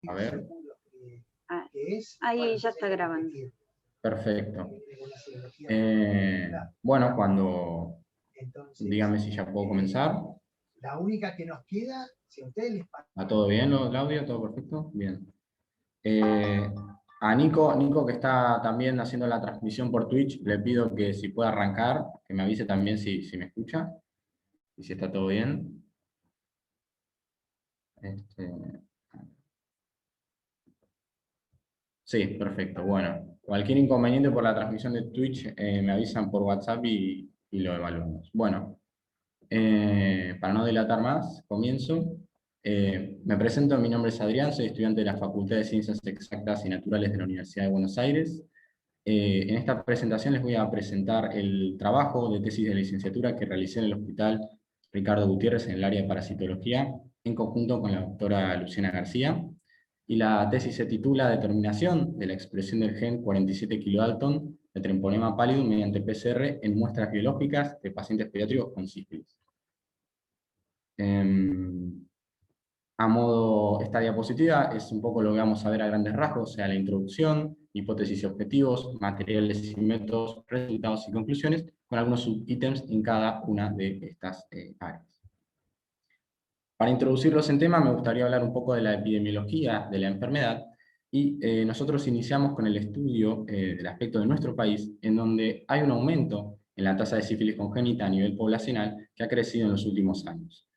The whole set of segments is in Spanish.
A ver. Ahí ya está grabando. Perfecto. Bueno, cuando... Dígame si ya puedo comenzar. La única que nos queda, si a ustedes les parece... ¿Va todo bien, Claudio? ¿Todo perfecto? Bien. A Nico, que está también haciendo la transmisión por Twitch, le pido que si puede arrancar, que me avise también si me escucha y si está todo bien. Sí, perfecto. Bueno, cualquier inconveniente por la transmisión de Twitch me avisan por WhatsApp y lo evaluamos. Bueno, para no dilatar más, comienzo. Me presento, mi nombre es Adrián, soy estudiante de la Facultad de Ciencias Exactas y Naturales de la Universidad de Buenos Aires. En esta presentación les voy a presentar el trabajo de tesis de licenciatura que realicé en el Hospital Ricardo Gutiérrez en el área de parasitología, en conjunto con la doctora Luciana García. Y la tesis se titula Determinación de la expresión del gen 47 kilodalton de Treponema pallidum mediante PCR en muestras biológicas de pacientes pediátricos con sífilis. Esta diapositiva es un poco lo que vamos a ver a grandes rasgos, o sea, la introducción, hipótesis y objetivos, materiales y métodos, resultados y conclusiones, con algunos subítems en cada una de estas áreas. Para introducirlos en tema, me gustaría hablar un poco de la epidemiología de la enfermedad, y nosotros iniciamos con el estudio del aspecto de nuestro país, en donde hay un aumento en la tasa de sífilis congénita a nivel poblacional que ha crecido en los últimos años.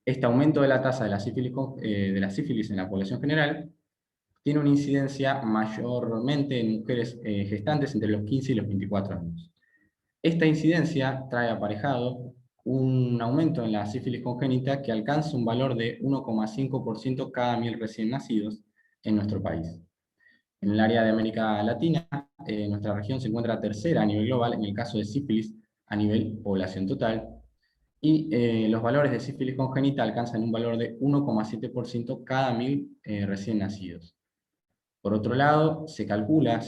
Este aumento de la tasa de la sífilis en la población general tiene una incidencia mayormente en mujeres gestantes entre los 15 y los 24 años. Esta incidencia trae aparejado un aumento en la sífilis congénita que alcanza un valor de 1,5% cada 1000 recién nacidos en nuestro país. En el área de América Latina, nuestra región se encuentra tercera a nivel global en el caso de sífilis a nivel población total, y los valores de sífilis congénita alcanzan un valor de 1,7% cada 1000 recién nacidos. Por otro lado, se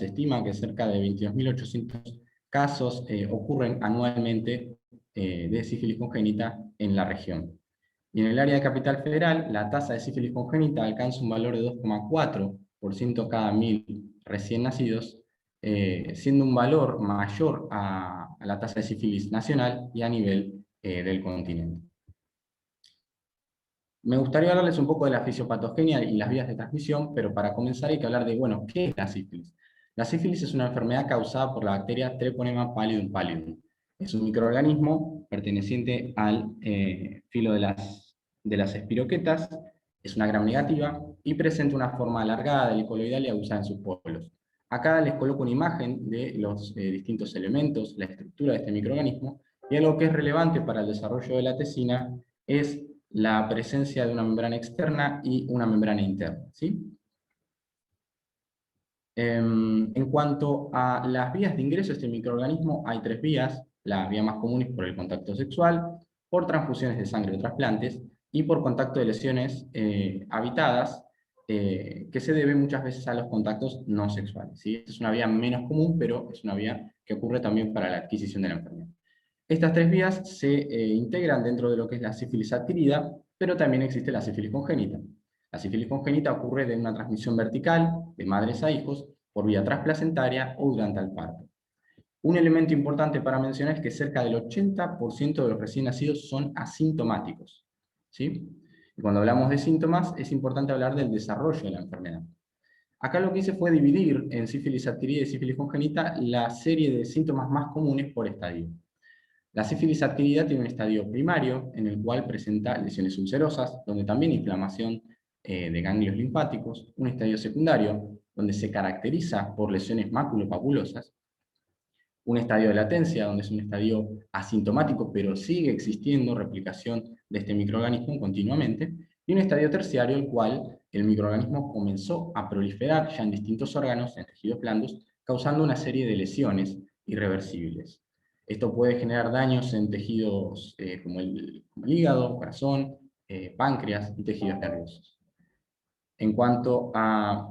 estima que cerca de 22.800 casos ocurren anualmente de sífilis congénita en la región. Y en el área de Capital Federal, la tasa de sífilis congénita alcanza un valor de 2,4% cada 1000 recién nacidos, siendo un valor mayor a la tasa de sífilis nacional y a nivel del continente. Me gustaría hablarles un poco de la fisiopatogenia y las vías de transmisión, pero para comenzar hay que hablar de, bueno, ¿qué es la sífilis? La sífilis es una enfermedad causada por la bacteria Treponema pallidum pallidum. Es un microorganismo perteneciente al filo de las espiroquetas, es una gram negativa y presenta una forma alargada del coloidal y aguzada en sus polos. Acá les coloco una imagen de los distintos elementos, la estructura de este microorganismo, y algo que es relevante para el desarrollo de la tesina es la presencia de una membrana externa y una membrana interna, ¿sí? En cuanto a las vías de ingreso de este microorganismo, hay tres vías. La vía más común es por el contacto sexual, por transfusiones de sangre o trasplantes, y por contacto de lesiones habitadas, que se debe muchas veces a los contactos no sexuales, ¿sí? Esta es una vía menos común, pero es una vía que ocurre también para la adquisición de la enfermedad. Estas tres vías se integran dentro de lo que es la sífilis adquirida, pero también existe la sífilis congénita. La sífilis congénita ocurre de una transmisión vertical, de madres a hijos, por vía transplacentaria o durante el parto. Un elemento importante para mencionar es que cerca del 80% de los recién nacidos son asintomáticos, ¿sí? Y cuando hablamos de síntomas, es importante hablar del desarrollo de la enfermedad. Acá lo que hice fue dividir en sífilis adquirida y sífilis congénita la serie de síntomas más comunes por estadio. La sífilis adquirida tiene un estadio primario, en el cual presenta lesiones ulcerosas, donde también inflamación de ganglios linfáticos; un estadio secundario, donde se caracteriza por lesiones maculopapulosas; un estadio de latencia, donde es un estadio asintomático, pero sigue existiendo replicación de este microorganismo continuamente; y un estadio terciario, el cual el microorganismo comenzó a proliferar ya en distintos órganos, en tejidos blandos, causando una serie de lesiones irreversibles. Esto puede generar daños en tejidos como el hígado, corazón, páncreas y tejidos nerviosos. En cuanto a...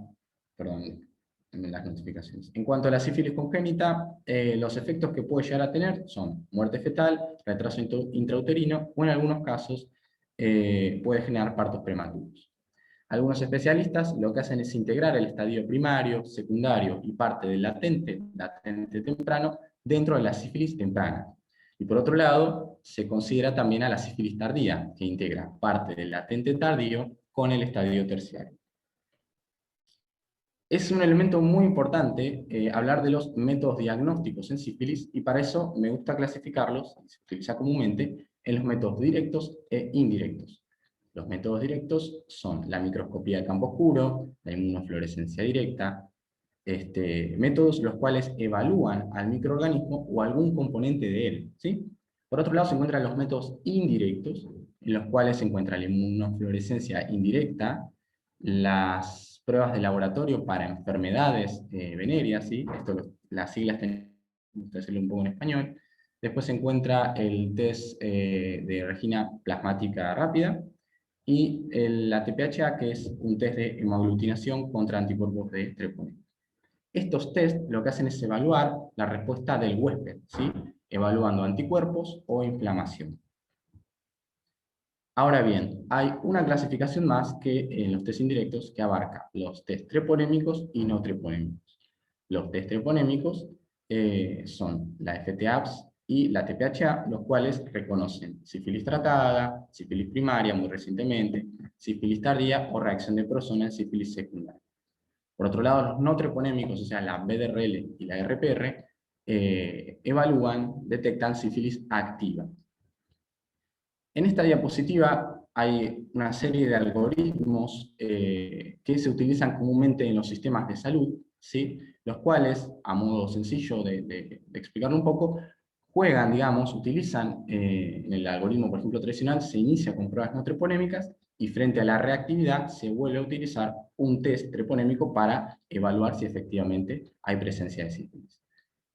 Perdón, las notificaciones. En cuanto a la sífilis congénita, los efectos que puede llegar a tener son muerte fetal, retraso intrauterino, o en algunos casos puede generar partos prematuros. Algunos especialistas lo que hacen es integrar el estadio primario, secundario y parte del latente temprano dentro de la sífilis temprana. Y por otro lado, se considera también a la sífilis tardía, que integra parte del latente tardío con el estadio terciario. Es un elemento muy importante hablar de los métodos diagnósticos en sífilis, y para eso me gusta clasificarlos, se utiliza comúnmente, en los métodos directos e indirectos. Los métodos directos son la microscopía de campo oscuro, la inmunofluorescencia directa, métodos los cuales evalúan al microorganismo o algún componente de él, ¿sí? Por otro lado se encuentran los métodos indirectos, en los cuales se encuentra la inmunofluorescencia indirecta, las pruebas de laboratorio para enfermedades venéreas, ¿sí? Las siglas tengo que hacerlo un poco en español. Después se encuentra el test de regina plasmática rápida, y la TPHA, que es un test de hemoaglutinación contra anticuerpos de treponema. Estos test lo que hacen es evaluar la respuesta del huésped, ¿sí? Evaluando anticuerpos o inflamación. Ahora bien, hay una clasificación más que en los test indirectos que abarca los test treponémicos y no treponémicos. Los test treponémicos son la FT-APS y la TPHA, los cuales reconocen sífilis tratada, sífilis primaria muy recientemente, sífilis tardía o reacción de Prosona en sífilis secundaria. Por otro lado, los no treponémicos, o sea, la BDRL y la RPR, detectan sífilis activa. En esta diapositiva hay una serie de algoritmos que se utilizan comúnmente en los sistemas de salud, ¿sí? Los cuales, a modo sencillo de explicarlo un poco, juegan, digamos, utilizan en el algoritmo, por ejemplo, tradicional, se inicia con pruebas no treponémicas, y frente a la reactividad se vuelve a utilizar un test treponémico para evaluar si efectivamente hay presencia de sífilis.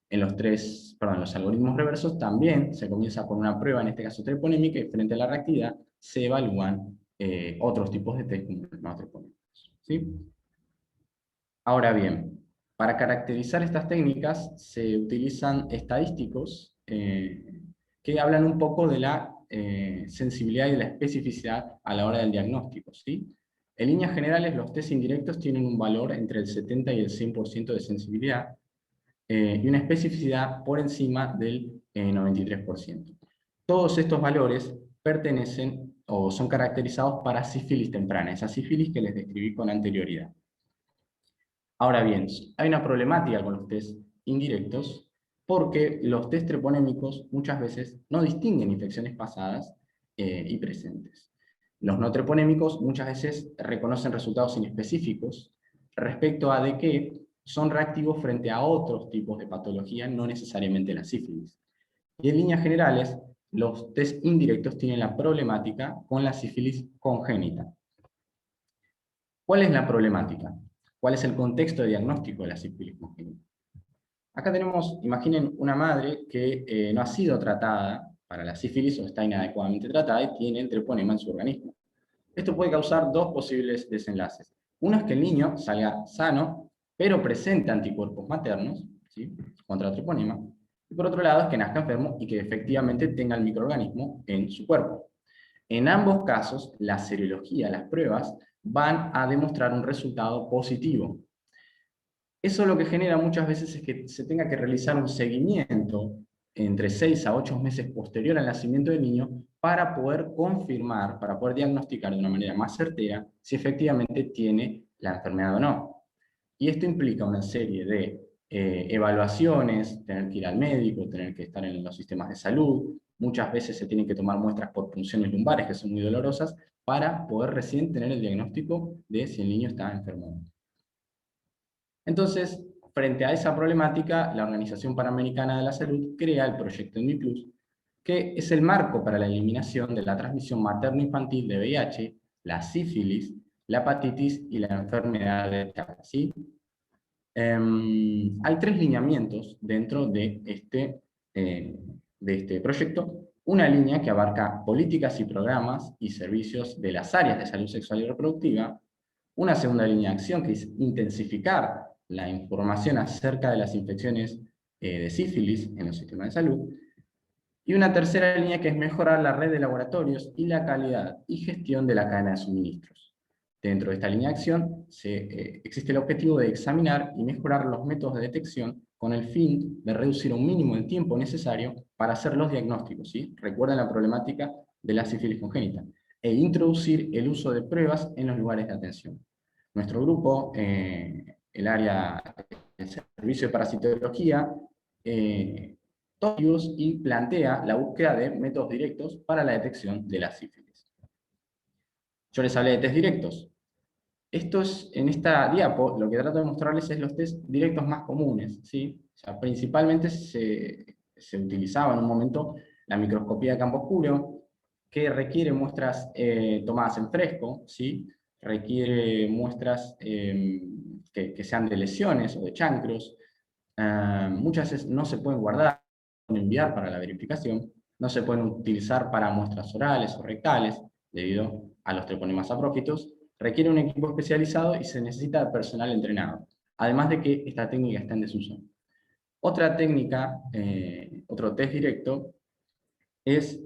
En los algoritmos reversos también se comienza con una prueba, en este caso treponémica, y frente a la reactividad se evalúan otros tipos de test como los no treponémicos, ¿sí? Ahora bien, para caracterizar estas técnicas se utilizan estadísticos que hablan un poco de la sensibilidad y de la especificidad a la hora del diagnóstico, ¿sí? En líneas generales, los test indirectos tienen un valor entre el 70 y el 100% de sensibilidad, y una especificidad por encima del 93%. Todos estos valores pertenecen o son caracterizados para sífilis temprana, esa sífilis que les describí con anterioridad. Ahora bien, hay una problemática con los test indirectos, porque los test treponémicos muchas veces no distinguen infecciones pasadas y presentes. Los no treponémicos muchas veces reconocen resultados inespecíficos respecto a de que son reactivos frente a otros tipos de patología, no necesariamente la sífilis. Y en líneas generales, los test indirectos tienen la problemática con la sífilis congénita. ¿Cuál es la problemática? ¿Cuál es el contexto de diagnóstico de la sífilis congénita? Acá tenemos, imaginen una madre que no ha sido tratada para la sífilis o está inadecuadamente tratada y tiene el treponema en su organismo. Esto puede causar dos posibles desenlaces. Uno es que el niño salga sano, pero presente anticuerpos maternos, ¿sí?, contra el treponema. Y por otro lado es que nazca enfermo y que efectivamente tenga el microorganismo en su cuerpo. En ambos casos, la serología, las pruebas, van a demostrar un resultado positivo. Eso lo que genera muchas veces es que se tenga que realizar un seguimiento entre 6 a 8 meses posterior al nacimiento del niño para poder confirmar, para poder diagnosticar de una manera más certera si efectivamente tiene la enfermedad o no. Y esto implica una serie de evaluaciones, tener que ir al médico, tener que estar en los sistemas de salud. Muchas veces se tienen que tomar muestras por punciones lumbares, que son muy dolorosas, para poder recién tener el diagnóstico de si el niño está enfermo o no. Entonces, frente a esa problemática, la Organización Panamericana de la Salud crea el proyecto ENVI+, que es el marco para la eliminación de la transmisión materno-infantil de VIH, la sífilis, la hepatitis y la enfermedad de Chagas, ¿sí? Hay 3 lineamientos dentro de este proyecto. Una línea que abarca políticas y programas y servicios de las áreas de salud sexual y reproductiva. Una segunda línea de acción que es intensificar la información acerca de las infecciones de sífilis en los sistemas de salud. Y una tercera línea que es mejorar la red de laboratorios y la calidad y gestión de la cadena de suministros. Dentro de esta línea de acción existe el objetivo de examinar y mejorar los métodos de detección con el fin de reducir a un mínimo el tiempo necesario para hacer los diagnósticos, ¿sí? Recuerden la problemática de la sífilis congénita, e introducir el uso de pruebas en los lugares de atención. Nuestro grupo, el área del servicio de parasitología, y plantea la búsqueda de métodos directos para la detección de la sífilis. Yo les hablé de test directos. En esta diapo, lo que trato de mostrarles es los test directos más comunes, ¿sí? O sea, principalmente se utilizaba en un momento la microscopía de campo oscuro, que requiere muestras tomadas en fresco, ¿sí? Requiere muestras que sean de lesiones o de chancros. Muchas veces no se pueden guardar, enviar para la verificación, no se pueden utilizar para muestras orales o rectales, debido a los treponemas saprófitos. Requiere un equipo especializado y se necesita personal entrenado, además de que esta técnica está en desuso. Otra técnica, otro test directo, es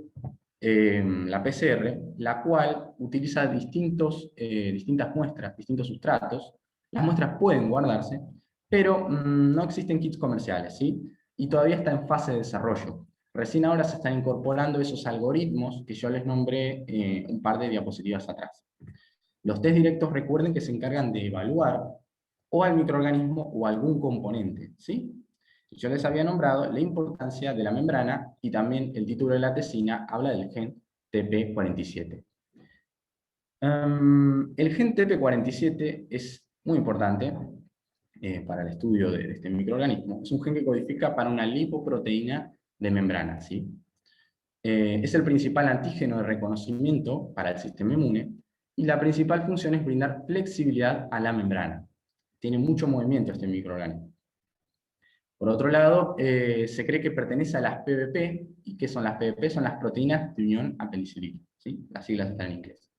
la PCR, la cual utiliza distintas muestras, distintos sustratos. Las muestras pueden guardarse, pero no existen kits comerciales, ¿sí? Y todavía está en fase de desarrollo. Recién ahora se están incorporando esos algoritmos que yo les nombré un par de diapositivas atrás. Los test directos, recuerden que se encargan de evaluar o al microorganismo o algún componente, ¿sí? Yo les había nombrado la importancia de la membrana, y también el título de la tesina habla del gen TP47. El gen TP47 es muy importante para el estudio de este microorganismo. Es un gen que codifica para una lipoproteína de membrana, ¿sí? Es el principal antígeno de reconocimiento para el sistema inmune, y la principal función es brindar flexibilidad a la membrana. Tiene mucho movimiento este microorganismo. Por otro lado, se cree que pertenece a las PBP. ¿Y qué son las PBP? Son las proteínas de unión apendicilina, ¿sí? Las siglas están en inglés.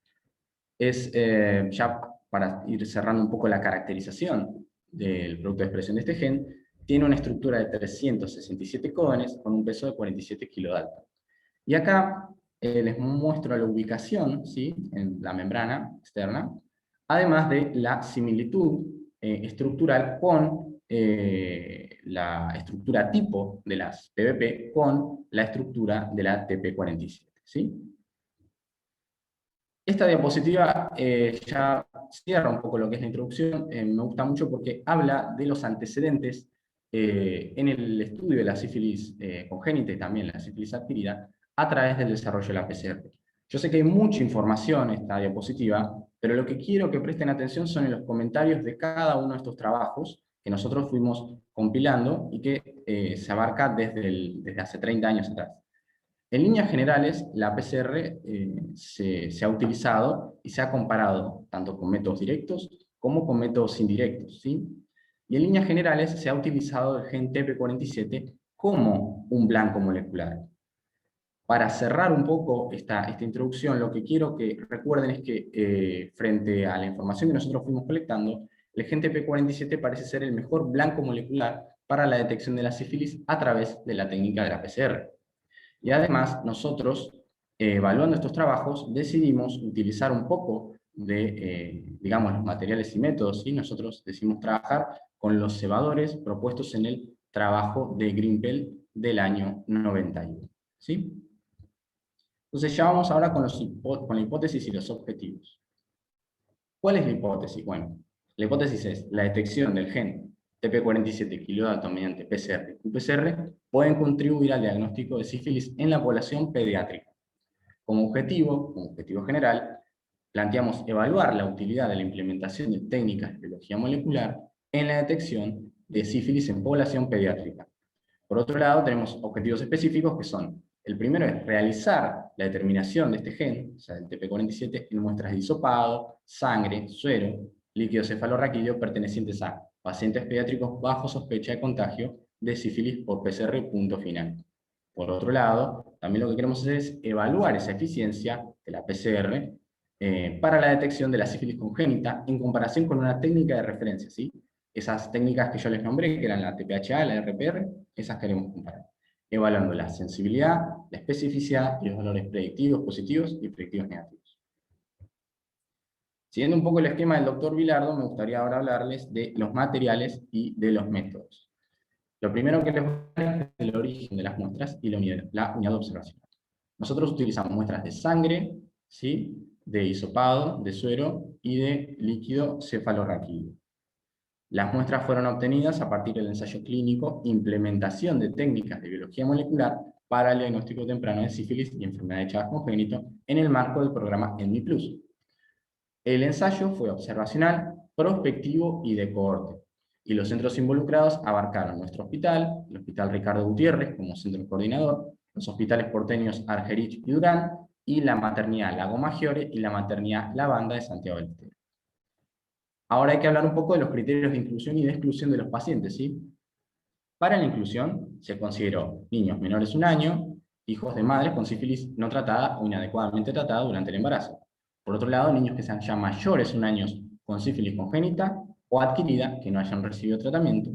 Ya para ir cerrando un poco la caracterización del producto de expresión de este gen, tiene una estructura de 367 códones con un peso de 47 kilodalton. Y acá les muestro la ubicación, ¿sí? En la membrana externa, además de la similitud estructural con la estructura tipo de las PBP con la estructura de la TP47, ¿sí? Esta diapositiva ya cierra un poco lo que es la introducción. Me gusta mucho porque habla de los antecedentes en el estudio de la sífilis congénita y también la sífilis adquirida a través del desarrollo de la PCR. Yo sé que hay mucha información en esta diapositiva, pero lo que quiero que presten atención son en los comentarios de cada uno de estos trabajos que nosotros fuimos compilando y que se abarca desde hace 30 años atrás. En líneas generales, la PCR se ha utilizado y se ha comparado tanto con métodos directos como con métodos indirectos, ¿sí? Y en líneas generales se ha utilizado el gen TP47 como un blanco molecular. Para cerrar un poco esta introducción, lo que quiero que recuerden es que frente a la información que nosotros fuimos colectando, el gen TP47 parece ser el mejor blanco molecular para la detección de la sífilis a través de la técnica de la PCR. Y además, nosotros, evaluando estos trabajos, decidimos utilizar un poco de, digamos, los materiales y métodos, y nosotros decidimos trabajar con los cebadores propuestos en el trabajo de Grimpel del año 91. ¿Sí? Entonces ya vamos ahora con la hipótesis y los objetivos. ¿Cuál es la hipótesis? Bueno, la hipótesis es la detección del gen TP47 kilodalton mediante PCR y qPCR pueden contribuir al diagnóstico de sífilis en la población pediátrica. Como objetivo general, planteamos evaluar la utilidad de la implementación de técnicas de biología molecular en la detección de sífilis en población pediátrica. Por otro lado, tenemos objetivos específicos que son: el primero es realizar la determinación de este gen, o sea, el TP47, en muestras de hisopado, sangre, suero, líquido cefalorraquídeo pertenecientes a pacientes pediátricos bajo sospecha de contagio de sífilis por PCR, punto final. Por otro lado, también lo que queremos hacer es evaluar esa eficiencia de la PCR para la detección de la sífilis congénita en comparación con una técnica de referencia, ¿sí? Esas técnicas que yo les nombré, que eran la TPHA, la RPR, esas queremos comparar, evaluando la sensibilidad, la especificidad y los valores predictivos positivos y predictivos negativos. Siguiendo un poco el esquema del doctor Vilardo, me gustaría ahora hablarles de los materiales y de los métodos. Lo primero que les voy a hablar es del origen de las muestras y la unidad observacional. Nosotros utilizamos muestras de sangre, ¿sí?, de hisopado, de suero y de líquido cefalorraquídeo. Las muestras fueron obtenidas a partir del ensayo clínico, implementación de técnicas de biología molecular para el diagnóstico temprano de sífilis y enfermedad de Chagas congénito en el marco del programa ENMI+. El ensayo fue observacional, prospectivo y de cohorte, y los centros involucrados abarcaron nuestro hospital, el Hospital Ricardo Gutiérrez como centro coordinador, los hospitales porteños Argerich y Durán, y la maternidad Lago Maggiore y la maternidad La Banda de Santiago del Estero. Ahora hay que hablar un poco de los criterios de inclusión y de exclusión de los pacientes, ¿sí? Para la inclusión se consideró niños menores de 1 año, hijos de madres con sífilis no tratada o inadecuadamente tratada durante el embarazo. Por otro lado, niños que sean ya mayores de 1 año con sífilis congénita o adquirida que no hayan recibido tratamiento.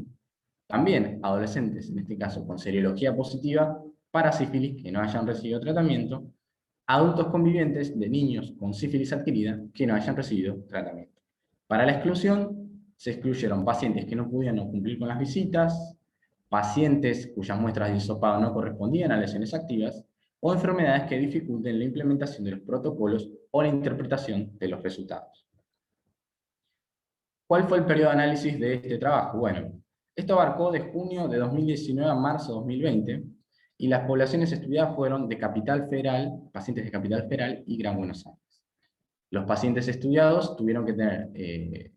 También adolescentes, en este caso con serología positiva para sífilis que no hayan recibido tratamiento. Adultos convivientes de niños con sífilis adquirida que no hayan recibido tratamiento. Para la exclusión, se excluyeron pacientes que no pudieran cumplir con las visitas, pacientes cuyas muestras de hisopado no correspondían a lesiones activas, o enfermedades que dificulten la implementación de los protocolos o la interpretación de los resultados. ¿Cuál fue el periodo de análisis de este trabajo? Bueno, esto abarcó de junio de 2019 a marzo de 2020, y las poblaciones estudiadas fueron de Capital Federal, pacientes de Capital Federal y Gran Buenos Aires. Los pacientes estudiados tuvieron que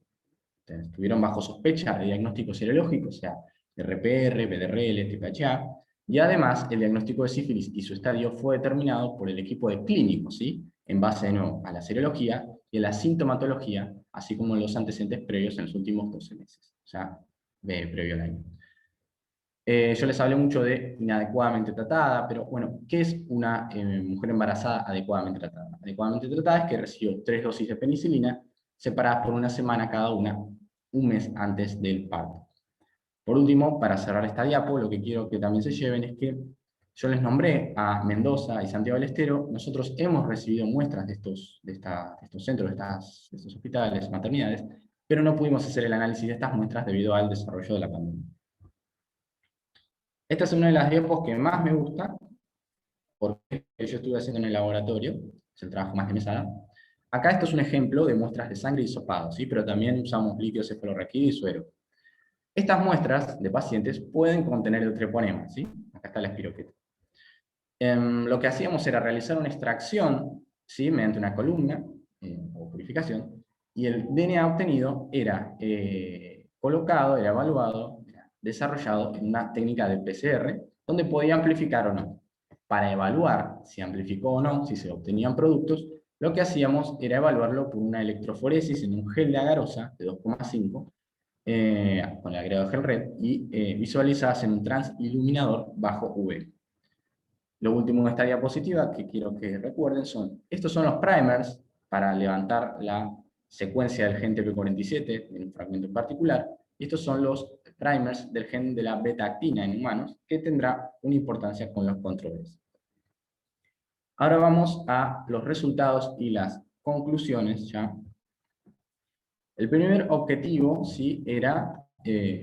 estuvieron bajo sospecha de diagnóstico serológico, o sea, RPR, PDRL, TPHA, y además el diagnóstico de sífilis y su estadio fue determinado por el equipo de clínicos, ¿sí?, en base de nuevo a la serología y a la sintomatología, así como los antecedentes previos en los últimos 12 meses, o sea, previo al año. Yo les hablé mucho de inadecuadamente tratada, pero bueno, ¿qué es una mujer embarazada adecuadamente tratada? Adecuadamente tratada es que recibió 3 dosis de penicilina separadas por 1 semana cada una, 1 mes antes del parto. Por último, para cerrar esta diapo, lo que quiero que también se lleven es que yo les nombré a Mendoza y Santiago del Estero. Nosotros hemos recibido muestras de estos centros, de estos hospitales, maternidades, pero no pudimos hacer el análisis de estas muestras debido al desarrollo de la pandemia. Esta es una de las diapos que más me gusta, porque yo estuve haciendo en el laboratorio, es el trabajo más de mesada. Acá esto es un ejemplo de muestras de sangre y hisopado, ¿sí?, pero también usamos líquido cefalorraquídeo y suero. Estas muestras de pacientes pueden contener el treponema, ¿sí? Acá está la espiroqueta. Lo que hacíamos era realizar una extracción, ¿sí?, mediante una columna o purificación, y el DNA obtenido era colocado, era evaluado, era desarrollado en una técnica de PCR, donde podía amplificar o no. Para evaluar si amplificó o no, si se obtenían productos, lo que hacíamos era evaluarlo por una electroforesis en un gel de agarosa de 2,5, con el agregado de gel red, y visualizadas en un transiluminador bajo UV. Lo último de esta diapositiva que quiero que recuerden estos son los primers para levantar la secuencia del gen TP47 en un fragmento en particular, y estos son los primers del gen de la beta-actina en humanos, que tendrá una importancia con los controles. Ahora vamos a los resultados y las conclusiones ya. El primer objetivo, ¿sí?, era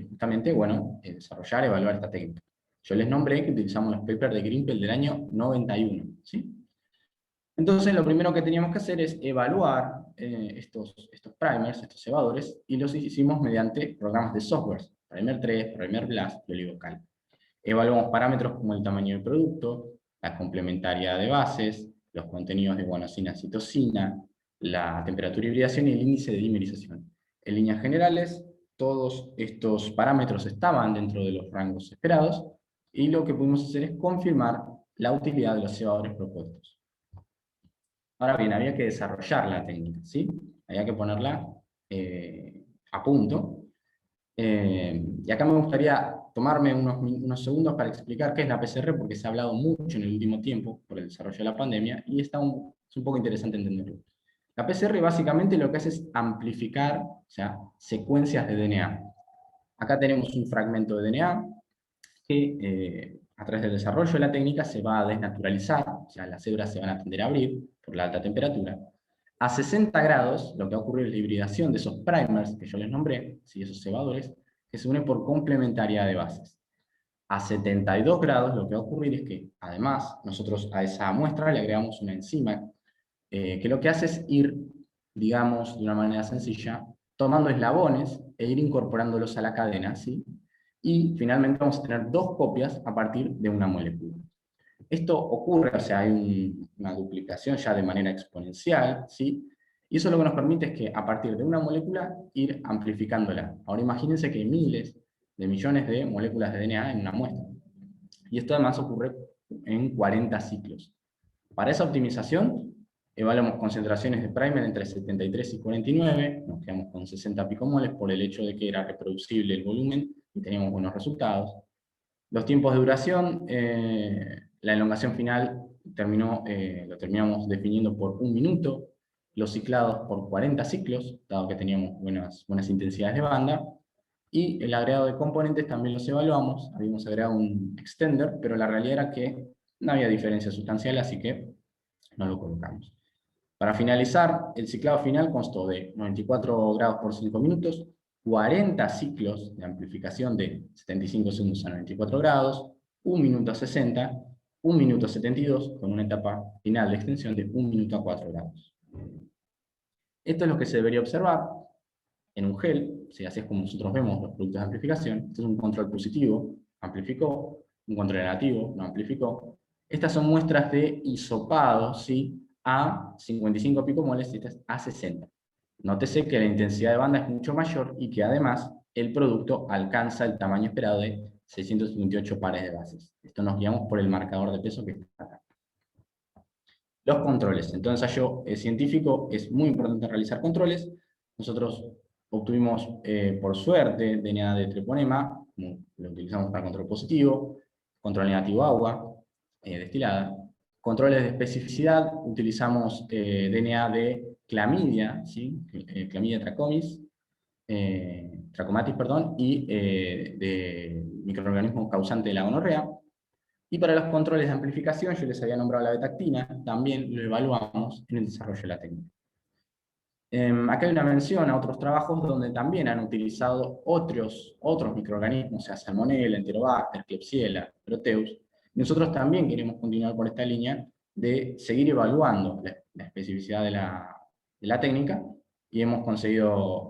justamente, bueno, desarrollar, evaluar esta técnica. Yo les nombré que utilizamos los papers de Grimpel del año 91, ¿sí? Entonces, lo primero que teníamos que hacer es evaluar estos primers, estos cebadores, y los hicimos mediante programas de software, Primer 3, Primer Blast y Oligocal. Evaluamos parámetros como el tamaño del producto, la complementariedad de bases, los contenidos de guanosina y citosina, la temperatura de hibridación y el índice de dimerización. En líneas generales, todos estos parámetros estaban dentro de los rangos esperados, y lo que pudimos hacer es confirmar la utilidad de los cebadores propuestos. Ahora bien, había que desarrollar la técnica, ¿sí? Había que ponerla a punto. Y acá me gustaría tomarme unos segundos para explicar qué es la PCR, porque se ha hablado mucho en el último tiempo por el desarrollo de la pandemia, y es un poco interesante entenderlo. La PCR básicamente lo que hace es amplificar, o sea, secuencias de DNA. Acá tenemos un fragmento de DNA que a través del desarrollo de la técnica se va a desnaturalizar, o sea, las células se van a tender a abrir por la alta temperatura. A 60 grados, lo que va a ocurrir es la hibridación de esos primers que yo les nombré, ¿sí? Esos cebadores, que se unen por complementariedad de bases. A 72 grados, lo que va a ocurrir es que, además, nosotros a esa muestra le agregamos una enzima, que lo que hace es ir, digamos, de una manera sencilla, tomando eslabones e ir incorporándolos a la cadena, ¿sí? Y finalmente vamos a tener dos copias a partir de una molécula. Esto ocurre, o sea, hay una duplicación ya de manera exponencial, ¿sí? Y eso lo que nos permite es que a partir de una molécula ir amplificándola. Ahora imagínense que hay miles de millones de moléculas de DNA en una muestra. Y esto además ocurre en 40 ciclos. Para esa optimización, evaluamos concentraciones de primer entre 73 y 49, nos quedamos con 60 picomoles por el hecho de que era reproducible el volumen y teníamos buenos resultados. Los tiempos de duración, la elongación final lo terminamos definiendo por 1 minuto, los ciclados por 40 ciclos, dado que teníamos buenas intensidades de banda, y el agregado de componentes también los evaluamos, habíamos agregado un extender, pero la realidad era que no había diferencia sustancial, así que no lo colocamos. Para finalizar, el ciclado final constó de 94 grados por 5 minutos, 40 ciclos de amplificación de 75 segundos a 94 grados, 1 minuto a 60, 1 minuto a 72, con una etapa final de extensión de 1 minuto a 4 grados. Esto es lo que se debería observar en un gel, si así es como nosotros vemos los productos de amplificación. Este es un control positivo, amplificó, un control negativo, no amplificó. Estas son muestras de hisopado, ¿sí? A 55 picomoles y estas a 60. Nótese que la intensidad de banda es mucho mayor y que además el producto alcanza el tamaño esperado de 658 pares de bases. Esto nos guiamos por el marcador de peso que está acá. Los controles. En todo ensayo científico es muy importante realizar controles. Nosotros obtuvimos, por suerte, DNA de treponema, como lo utilizamos para control positivo, control negativo agua, destilada. Controles de especificidad, utilizamos DNA de clamidia, ¿sí? Clamidia trachomatis, perdón, y de microorganismo causante de la gonorrea. Y para los controles de amplificación, yo les había nombrado la betactina, también lo evaluamos en el desarrollo de la técnica. Acá hay una mención a otros trabajos donde también han utilizado otros microorganismos, o sea, Salmonella, Enterobacter, Klebsiella, Proteus. Nosotros también queremos continuar por esta línea de seguir evaluando la especificidad de la técnica, y hemos conseguido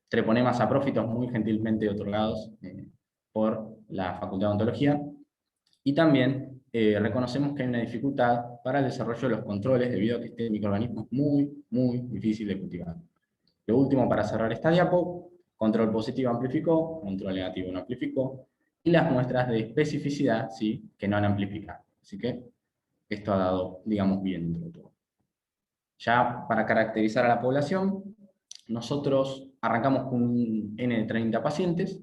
treponemas saprófitos muy gentilmente otorgados por la Facultad de Odontología. Y también reconocemos que hay una dificultad para el desarrollo de los controles debido a que este microorganismo es muy difícil de cultivar. Lo último para cerrar esta diapo: control positivo amplificó, control negativo no amplificó, y las muestras de especificidad, ¿sí?, que no han amplificado. Así que esto ha dado, digamos, bien dentro de todo. Ya para caracterizar a la población, nosotros arrancamos con un N de 30 pacientes,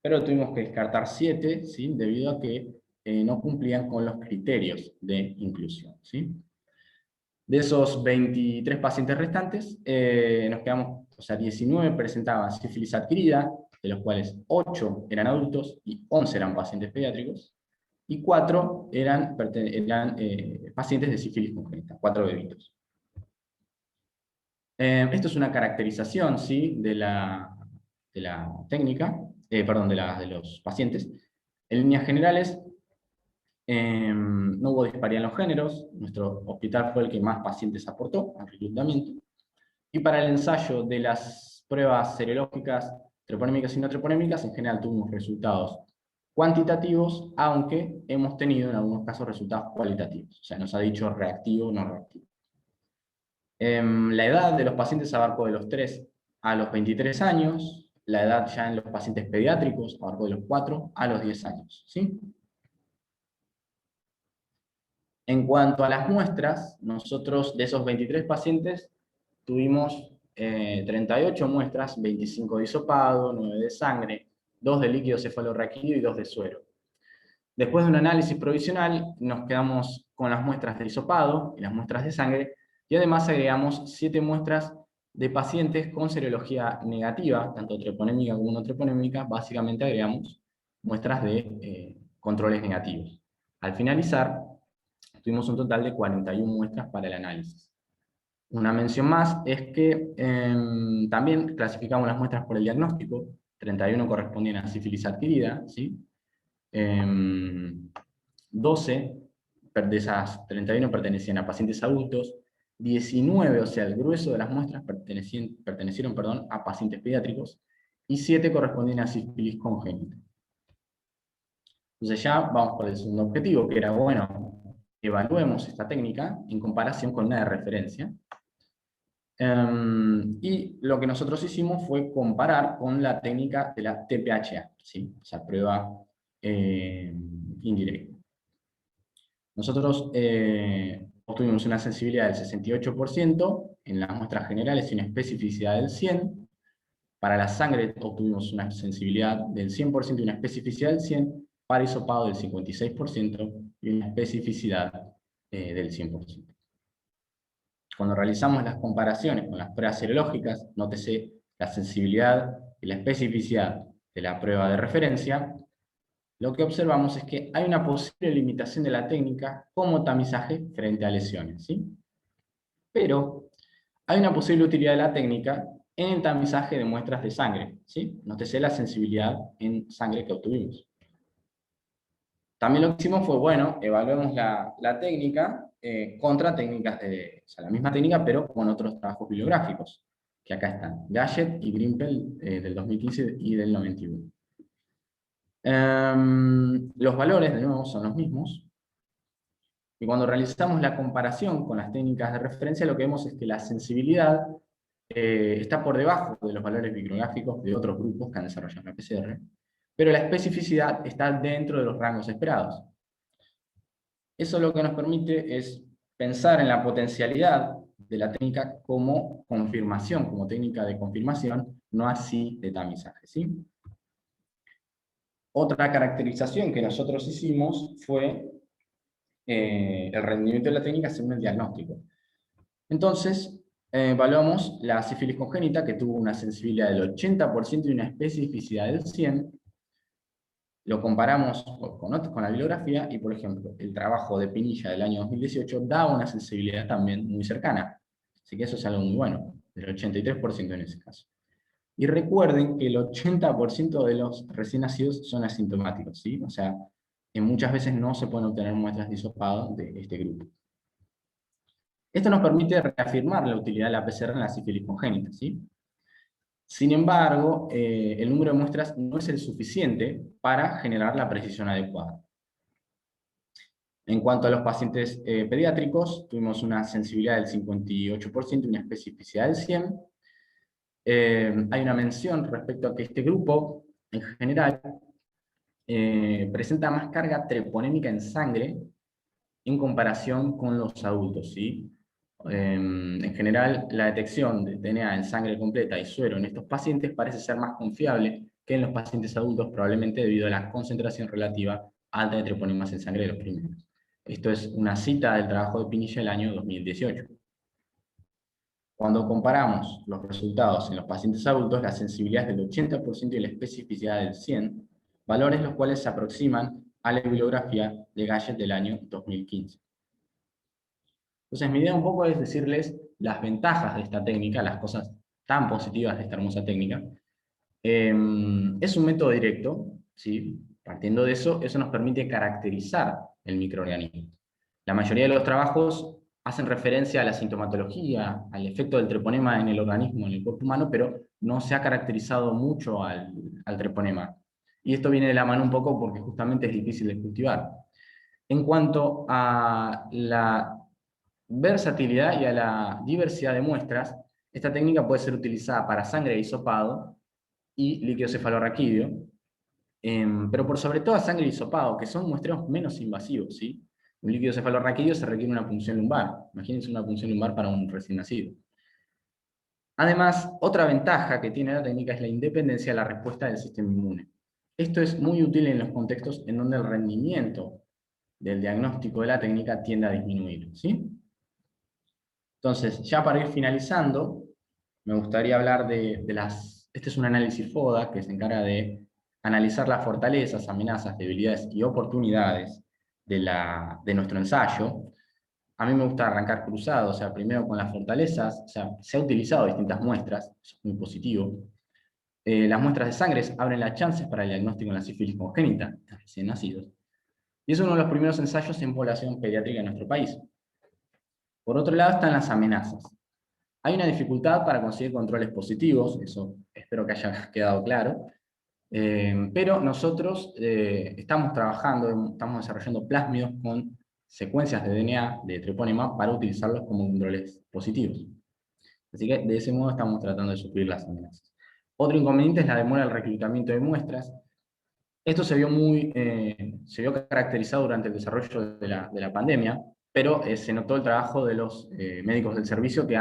pero tuvimos que descartar 7, ¿sí?, debido a que no cumplían con los criterios de inclusión, ¿sí? De esos 23 pacientes restantes, nos quedamos, o sea, 19 presentaban sífilis adquirida, de los cuales 8 eran adultos y 11 eran pacientes pediátricos, y 4 eran pacientes de sífilis congénita, 4 bebitos. Esto es una caracterización, ¿sí?, de la técnica, perdón, de los pacientes. En líneas generales, no hubo disparidad en los géneros, nuestro hospital fue el que más pacientes aportó al reclutamiento, y para el ensayo de las pruebas serológicas, treponémicas y no treponémicas, en general tuvimos resultados cuantitativos, aunque hemos tenido en algunos casos resultados cualitativos, o sea, nos ha dicho reactivo o no reactivo. La edad de los pacientes abarcó de los 3 a los 23 años, la edad ya en los pacientes pediátricos abarcó de los 4 a los 10 años, ¿sí? En cuanto a las muestras, nosotros de esos 23 pacientes tuvimos 38 muestras, 25 de hisopado, 9 de sangre, 2 de líquido cefalorraquídeo y 2 de suero. Después de un análisis provisional, nos quedamos con las muestras de hisopado y las muestras de sangre, y además agregamos 7 muestras de pacientes con serología negativa, tanto treponémica como no treponémica. Básicamente agregamos muestras de controles negativos. Al finalizar, tuvimos un total de 41 muestras para el análisis. Una mención más es que también clasificamos las muestras por el diagnóstico, 31 corresponden a sífilis adquirida, ¿sí? 12 de esas 31 pertenecían a pacientes adultos, 19, o sea, el grueso de las muestras pertenecieron, perdón, a pacientes pediátricos, y 7 correspondían a sífilis congénita. Entonces ya vamos por el segundo objetivo, que era, bueno, evaluemos esta técnica en comparación con una de referencia. Y lo que nosotros hicimos fue comparar con la técnica de la TPHA, ¿sí? O sea, prueba indirecta. Nosotros obtuvimos una sensibilidad del 68% en las muestras generales y una especificidad del 100%. Para la sangre obtuvimos una sensibilidad del 100% y una especificidad del 100%, para hisopado del 56% y una especificidad del 100%. Cuando realizamos las comparaciones con las pruebas serológicas, nótese la sensibilidad y la especificidad de la prueba de referencia, lo que observamos es que hay una posible limitación de la técnica como tamizaje frente a lesiones, ¿sí? Pero hay una posible utilidad de la técnica en el tamizaje de muestras de sangre, ¿sí? Nótese la sensibilidad en sangre que obtuvimos. También lo que hicimos fue, bueno, evaluemos la técnica contra técnicas o sea, la misma técnica, pero con otros trabajos bibliográficos, que acá están, Gadget y Grimpel del 2015 y del 91. Los valores, de nuevo, son los mismos, y cuando realizamos la comparación con las técnicas de referencia, lo que vemos es que la sensibilidad está por debajo de los valores bibliográficos de otros grupos que han desarrollado la PCR, pero la especificidad está dentro de los rangos esperados. Eso lo que nos permite es pensar en la potencialidad de la técnica como confirmación, como técnica de confirmación, no así de tamizaje, ¿sí? Otra caracterización que nosotros hicimos fue el rendimiento de la técnica según el diagnóstico. Entonces, evaluamos la sífilis congénita, que tuvo una sensibilidad del 80% y una especificidad del 100%. Lo comparamos con la bibliografía y, por ejemplo, el trabajo de Pinilla del año 2018 da una sensibilidad también muy cercana. Así que eso es algo muy bueno, del 83% en ese caso. Y recuerden que el 80% de los recién nacidos son asintomáticos, ¿sí? O sea, muchas veces no se pueden obtener muestras de hisopado de este grupo. Esto nos permite reafirmar la utilidad de la PCR en la sífilis congénita, ¿sí? Sin embargo, el número de muestras no es el suficiente para generar la precisión adecuada. En cuanto a los pacientes pediátricos, tuvimos una sensibilidad del 58% y una especificidad del 100%. Hay una mención respecto a que este grupo, en general, presenta más carga treponémica en sangre en comparación con los adultos, ¿sí? En general, la detección de DNA en sangre completa y suero en estos pacientes parece ser más confiable que en los pacientes adultos, probablemente debido a la concentración relativa alta de treponemas en sangre de los primeros. Esto es una cita del trabajo de Pinilla del año 2018. Cuando comparamos los resultados en los pacientes adultos, la sensibilidad es del 80% y la especificidad del 100%, valores los cuales se aproximan a la bibliografía de Gadget del año 2015. Entonces mi idea un poco es decirles las ventajas de esta técnica, las cosas tan positivas de esta hermosa técnica. Es un método directo, ¿sí? Partiendo de eso, eso nos permite caracterizar el microorganismo. La mayoría de los trabajos hacen referencia a la sintomatología, al efecto del treponema en el organismo, en el cuerpo humano, pero no se ha caracterizado mucho al treponema. Y esto viene de la mano un poco porque justamente es difícil de cultivar. En cuanto a la versatilidad y a la diversidad de muestras, esta técnica puede ser utilizada para sangre de hisopado y líquido cefalorraquídeo, pero por sobre todo sangre de hisopado, que son muestreos menos invasivos, ¿sí? Un líquido cefalorraquídeo se requiere una punción lumbar. Imagínense una punción lumbar para un recién nacido. Además, otra ventaja que tiene la técnica es la independencia de la respuesta del sistema inmune. Esto es muy útil en los contextos en donde el rendimiento del diagnóstico de la técnica tiende a disminuir, ¿sí? Entonces, ya para ir finalizando, me gustaría hablar de las... Este es un análisis FODA que se encarga de analizar las fortalezas, amenazas, debilidades y oportunidades de nuestro ensayo. a mí me gusta arrancar cruzado, o sea, primero con las fortalezas, o sea, se ha utilizado distintas muestras, eso es muy positivo. Las muestras de sangre abren las chances para el diagnóstico en la sífilis congénita, en recién nacidos. Y es uno de los primeros ensayos en población pediátrica en nuestro país. Por otro lado están las amenazas. Hay una dificultad para conseguir controles positivos, eso espero que haya quedado claro, pero nosotros estamos trabajando, estamos desarrollando plásmidos con secuencias de DNA de treponema para utilizarlos como controles positivos. Así que de ese modo estamos tratando de suplir las amenazas. Otro inconveniente es la demora del reclutamiento de muestras. Esto se vio caracterizado durante el desarrollo de la pandemia, pero se notó el trabajo de los médicos del servicio que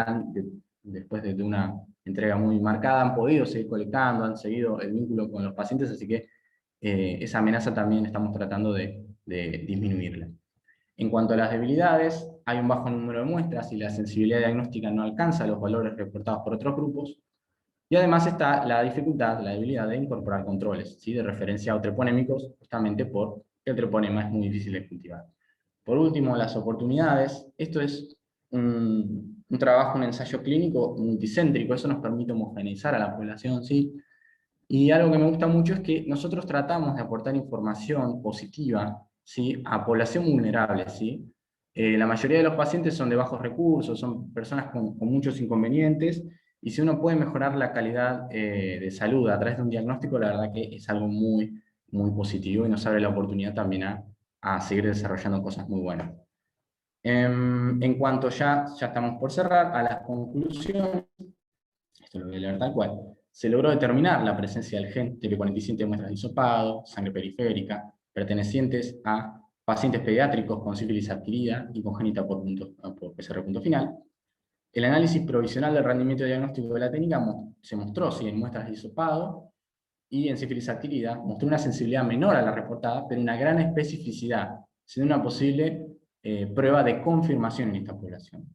después de una entrega muy marcada, han podido seguir colectando, han seguido el vínculo con los pacientes, así que esa amenaza también estamos tratando de disminuirla. En cuanto a las debilidades, hay un bajo número de muestras y la sensibilidad diagnóstica no alcanza los valores reportados por otros grupos. Y además está la dificultad, la debilidad de incorporar controles, ¿sí? De referencia a treponémicos, justamente porque el treponema es muy difícil de cultivar. Por último, las oportunidades. Esto es un trabajo, un ensayo clínico multicéntrico, eso nos permite homogeneizar a la población, ¿sí? Y algo que me gusta mucho es que nosotros tratamos de aportar información positiva, ¿sí? A población vulnerable, ¿sí? La mayoría de los pacientes son de bajos recursos, son personas con muchos inconvenientes, y si uno puede mejorar la calidad de salud a través de un diagnóstico, la verdad que es algo muy, muy positivo y nos abre la oportunidad también a seguir desarrollando cosas muy buenas. En cuanto ya estamos por cerrar, a las conclusiones, esto lo voy a leer tal cual, se logró determinar la presencia del gen TP47 en muestras de hisopado, sangre periférica, pertenecientes a pacientes pediátricos con sífilis adquirida y congénita por PCR punto final. El análisis provisional del rendimiento diagnóstico de la técnica se mostró, sí, en muestras de hisopado y en sífilis adquirida, mostró una sensibilidad menor a la reportada, pero una gran especificidad, siendo una posible prueba de confirmación en esta población.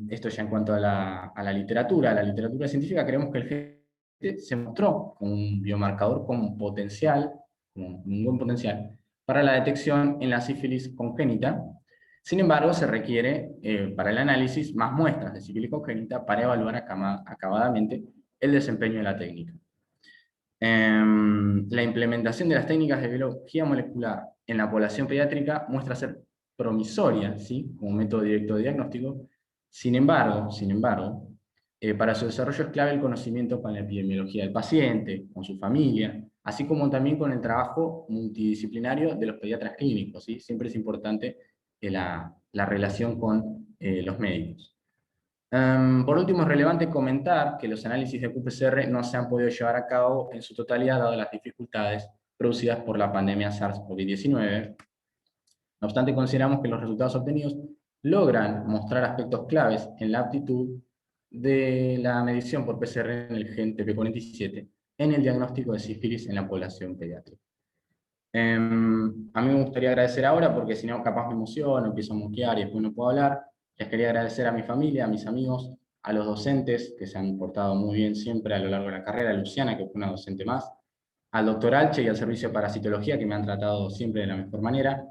Esto ya en cuanto a la literatura científica, creemos que el GT se mostró como un biomarcador con potencial, como un buen potencial, para la detección en la sífilis congénita. Sin embargo, se requiere para el análisis más muestras de sífilis congénita para evaluar acabadamente el desempeño de la técnica. La implementación de las técnicas de biología molecular en la población pediátrica muestra ser promisoria, ¿sí? Como método directo de diagnóstico. Sin embargo, para su desarrollo es clave el conocimiento con la epidemiología del paciente, con su familia, así como también con el trabajo multidisciplinario de los pediatras clínicos, ¿sí? Siempre es importante la relación con los médicos. Por último, es relevante comentar que los análisis de qPCR no se han podido llevar a cabo en su totalidad dado las dificultades producidas por la pandemia SARS-CoV-19. No obstante, consideramos que los resultados obtenidos logran mostrar aspectos claves en la aptitud de la medición por PCR en el gen TP47 en el diagnóstico de sífilis en la población pediátrica. A mí me gustaría agradecer ahora, porque si no capaz me emociono, empiezo a moquear y después no puedo hablar. Les quería agradecer a mi familia, a mis amigos, a los docentes que se han portado muy bien siempre a lo largo de la carrera, a Luciana, que fue una docente más, al doctor Alche y al Servicio de Parasitología, que me han tratado siempre de la mejor manera,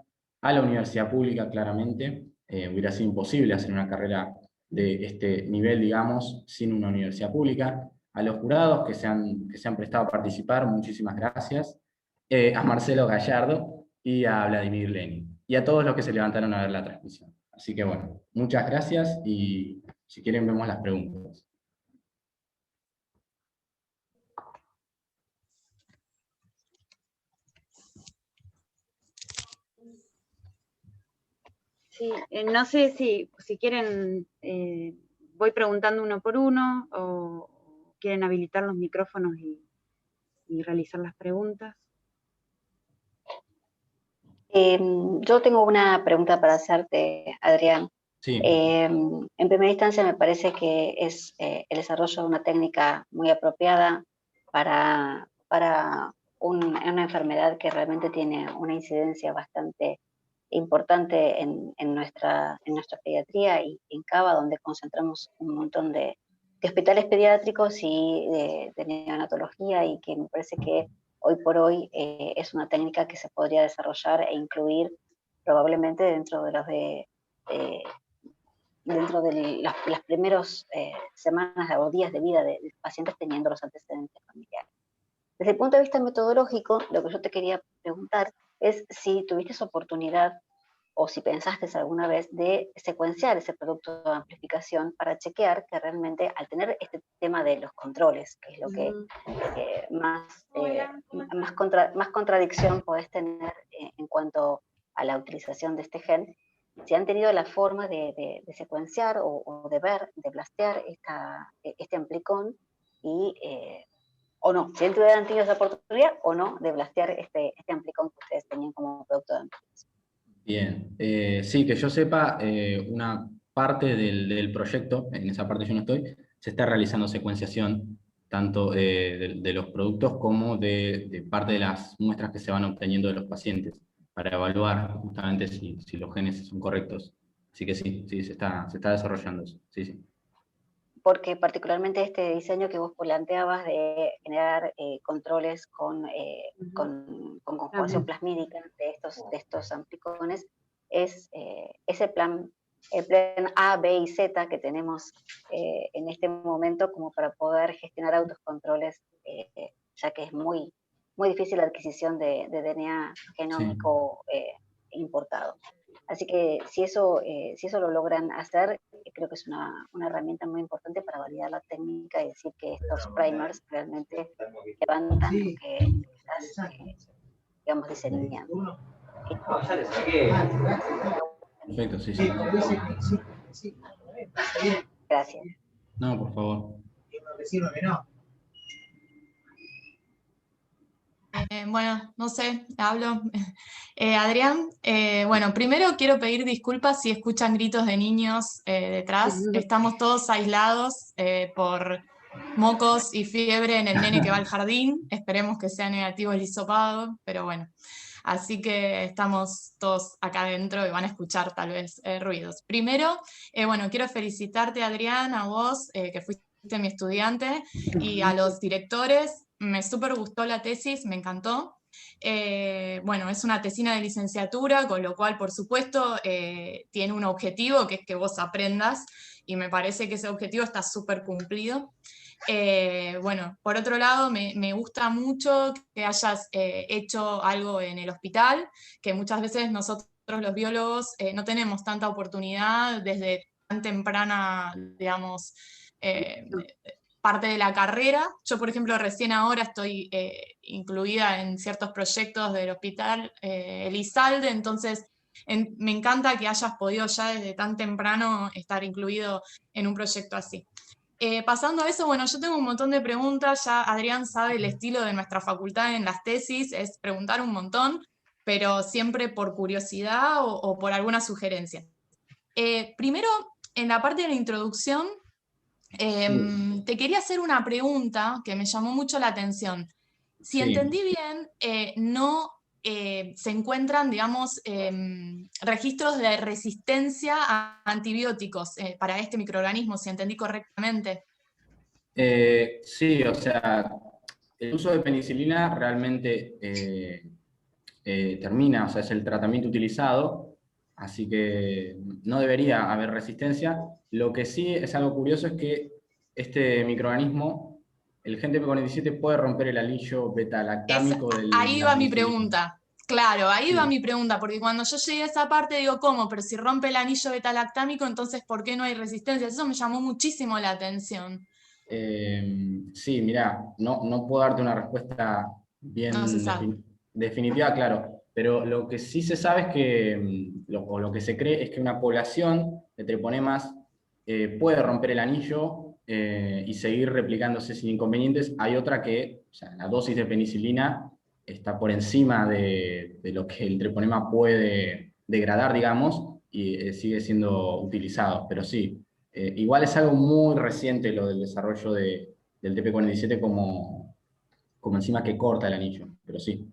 a la universidad pública, claramente. Hubiera sido imposible hacer una carrera de este nivel, digamos, sin una universidad pública. A los jurados que se han prestado a participar, muchísimas gracias. A Marcelo Gallardo y a Vladimir Lenin, y a todos los que se levantaron a ver la transmisión. Así que bueno, muchas gracias, y si quieren vemos las preguntas. Sí, no sé si quieren, voy preguntando uno por uno, o quieren habilitar los micrófonos y realizar las preguntas. Yo tengo una pregunta para hacerte, Adrián. Sí. En primera instancia me parece que es el desarrollo de una técnica muy apropiada para una enfermedad que realmente tiene una incidencia bastante importante en nuestra pediatría y en Cava, donde concentramos un montón de hospitales pediátricos y de neonatología, y que me parece que hoy por hoy es una técnica que se podría desarrollar e incluir probablemente dentro de dentro de las primeras semanas o días de vida de pacientes teniendo los antecedentes familiares. Desde el punto de vista metodológico, lo que yo te quería preguntar es si tuviste esa oportunidad o si pensaste alguna vez de secuenciar ese producto de amplificación para chequear que realmente al tener este tema de los controles, que es lo que más contradicción podés tener en cuanto a la utilización de este gen, si han tenido la forma de secuenciar o de ver, de blastear este amplicón y o no, si han tenido esa oportunidad o no de blastear este amplicón que ustedes tenían como producto de amplificación. Bien, sí, que yo sepa, una parte del proyecto, en esa parte yo no estoy, se está realizando secuenciación, tanto de los productos como de parte de las muestras que se van obteniendo de los pacientes, para evaluar justamente si los genes son correctos. Así que sí, se está desarrollando eso, sí. Porque particularmente este diseño que vos planteabas de generar controles con conjugación plasmídica de estos amplicones, es ese plan A, B y Z que tenemos en este momento como para poder gestionar autocontroles, ya que es muy, muy difícil la adquisición de DNA genómico importado. Así que si eso lo logran hacer, creo que es una herramienta muy importante para validar la técnica y decir que estos primers realmente levantan lo que estás, digamos, diseñando. Perfecto, sí. Gracias. No, por favor. Bueno, no sé, hablo. Adrián, bueno, primero quiero pedir disculpas si escuchan gritos de niños detrás. Estamos todos aislados por mocos y fiebre en el nene que va al jardín. Esperemos que sea negativo el hisopado, pero bueno. Así que estamos todos acá adentro y van a escuchar tal vez ruidos. Primero, bueno, quiero felicitarte, Adrián, a vos, que fuiste mi estudiante, y a los directores. Me súper gustó la tesis, me encantó. Bueno, es una tesina de licenciatura, con lo cual, por supuesto, tiene un objetivo, que es que vos aprendas, y me parece que ese objetivo está súper cumplido. Bueno, por otro lado, me gusta mucho que hayas hecho algo en el hospital, que muchas veces nosotros los biólogos no tenemos tanta oportunidad desde tan temprana, digamos, parte de la carrera. Yo, por ejemplo, recién ahora estoy incluida en ciertos proyectos del hospital Elizalde, entonces me encanta que hayas podido ya desde tan temprano estar incluido en un proyecto así. Pasando a eso, bueno, yo tengo un montón de preguntas, ya Adrián sabe el estilo de nuestra facultad en las tesis, es preguntar un montón, pero siempre por curiosidad o por alguna sugerencia. Primero, en la parte de la introducción, te quería hacer una pregunta que me llamó mucho la atención. Si entendí bien, no se encuentran, digamos, registros de resistencia a antibióticos para este microorganismo, si entendí correctamente. Sí, o sea, el uso de penicilina realmente termina, o sea, es el tratamiento utilizado, así que no debería haber resistencia. Lo que sí es algo curioso es que este microorganismo, el gen TP47, puede romper el anillo beta-lactámico del... Ahí va mi pregunta. Claro, ahí va Sí. mi pregunta, porque cuando yo llegué a esa parte digo, ¿cómo? Pero si rompe el anillo beta-lactámico, entonces ¿por qué no hay resistencia? Eso me llamó muchísimo la atención. Sí, mirá, no puedo darte una respuesta bien definitiva, claro, pero lo que sí se sabe es que, lo que se cree es que una población de treponemas puede romper el anillo y seguir replicándose sin inconvenientes. Hay otra que, o sea, la dosis de penicilina está por encima de lo que el treponema puede degradar, digamos, y sigue siendo utilizado, pero sí. Igual es algo muy reciente lo del desarrollo del TP47 como enzima que corta el anillo, pero sí.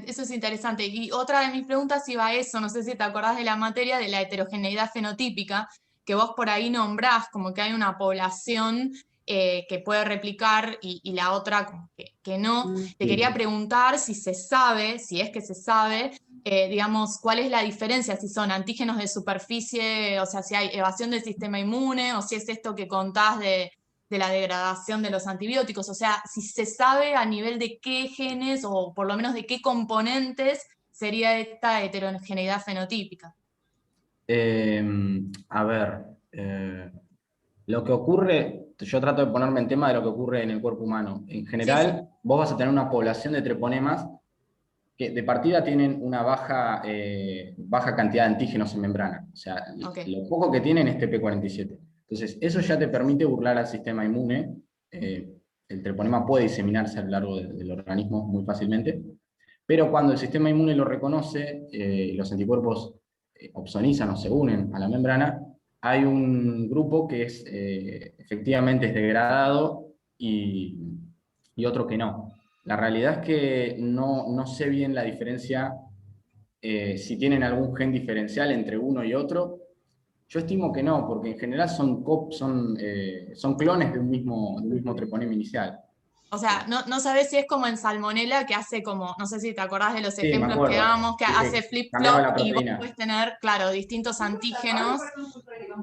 Eso es interesante. Y otra de mis preguntas iba a eso, no sé si te acordás de la materia de la heterogeneidad fenotípica, que vos por ahí nombrás como que hay una población que puede replicar y la otra como que no. Te quería preguntar si se sabe, si es que se sabe, digamos, cuál es la diferencia, si son antígenos de superficie, o sea, si hay evasión del sistema inmune, o si es esto que contás de la degradación de los antibióticos, o sea, si se sabe a nivel de qué genes, o por lo menos de qué componentes, sería esta heterogeneidad fenotípica. A ver, lo que ocurre, yo trato de ponerme en tema de lo que ocurre en el cuerpo humano. En general, vos vas a tener una población de treponemas que de partida tienen una baja cantidad de antígenos en membrana. O sea, lo poco que tienen es TP47. Entonces, eso ya te permite burlar al sistema inmune. El treponema puede diseminarse a lo largo del organismo muy fácilmente, pero cuando el sistema inmune lo reconoce, los anticuerpos opsonizan o se unen a la membrana, hay un grupo que es efectivamente es degradado y otro que no. La realidad es que no sé bien la diferencia, si tienen algún gen diferencial entre uno y otro. Yo estimo que no, porque en general son clones de un mismo treponema inicial. O sea, no sabés si es como en Salmonella, que hace como, no sé si te acordás de los Sí, me ejemplos acuerdo. que dábamos, que Sí, hace cambiaba la flip-flop y vos proteína. puedes tener, claro, distintos antígenos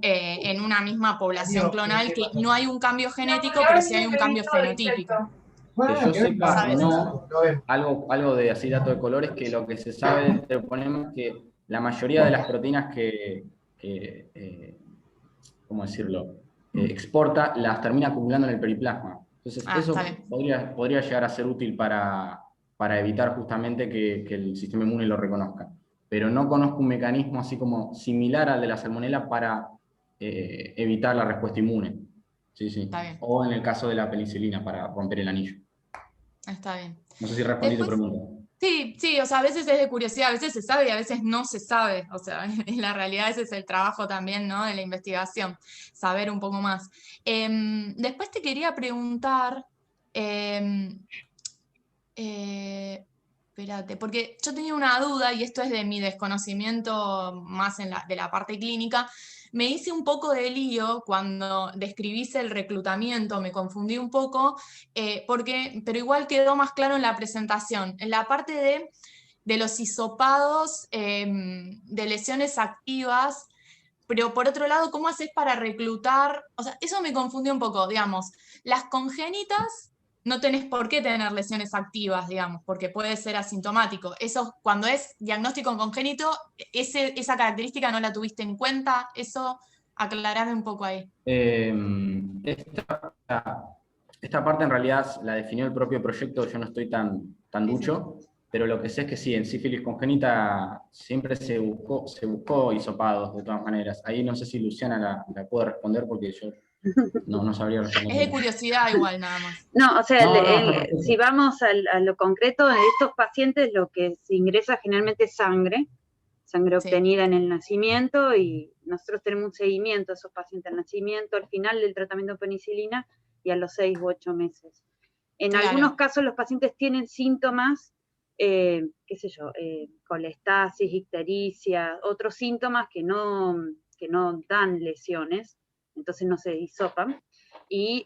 en una misma población clonal, que no hay un cambio genético, pero sí hay un cambio fenotípico. Que yo sepa, ¿Sabes no, algo de así dato de colores, que lo que se sabe del treponema es que la mayoría de las proteínas que ¿cómo decirlo?, exporta, las termina acumulando en el periplasma. Entonces, eso podría llegar a ser útil para evitar justamente que el sistema inmune lo reconozca. Pero no conozco un mecanismo así como similar al de la salmonela para evitar la respuesta inmune. Sí, sí. O en el caso de la penicilina, para romper el anillo. Está bien. No sé si respondí tu pregunta. Sí, o sea, a veces es de curiosidad, a veces se sabe y a veces no se sabe. O sea, en la realidad ese es el trabajo también, ¿no?, de la investigación, saber un poco más. Después te quería preguntar, espérate, porque yo tenía una duda, y esto es de mi desconocimiento más de la parte clínica. Me hice un poco de lío cuando describís el reclutamiento, me confundí un poco, pero igual quedó más claro en la presentación. En la parte de los hisopados de lesiones activas, pero por otro lado, ¿cómo haces para reclutar? O sea, eso me confundió un poco, digamos. Las congénitas no tenés por qué tener lesiones activas, digamos, porque puede ser asintomático. Eso, cuando es diagnóstico congénito, esa característica no la tuviste en cuenta. Eso, aclarame un poco ahí. Esta parte en realidad la definió el propio proyecto, yo no estoy tan ducho, pero lo que sé es que sí, en sífilis congénita siempre se buscó hisopados de todas maneras. Ahí no sé si Luciana la puede responder, porque yo no sabría responder. Es de curiosidad igual, nada más. No, o sea, si vamos a lo concreto, en estos pacientes lo que se ingresa generalmente es sangre obtenida en el nacimiento, y nosotros tenemos un seguimiento de esos pacientes al nacimiento, al final del tratamiento de penicilina y a los 6 u 8 meses. En algunos casos los pacientes tienen síntomas, qué sé yo, colestasis, ictericia, otros síntomas que no dan lesiones, entonces no se hisopan. Y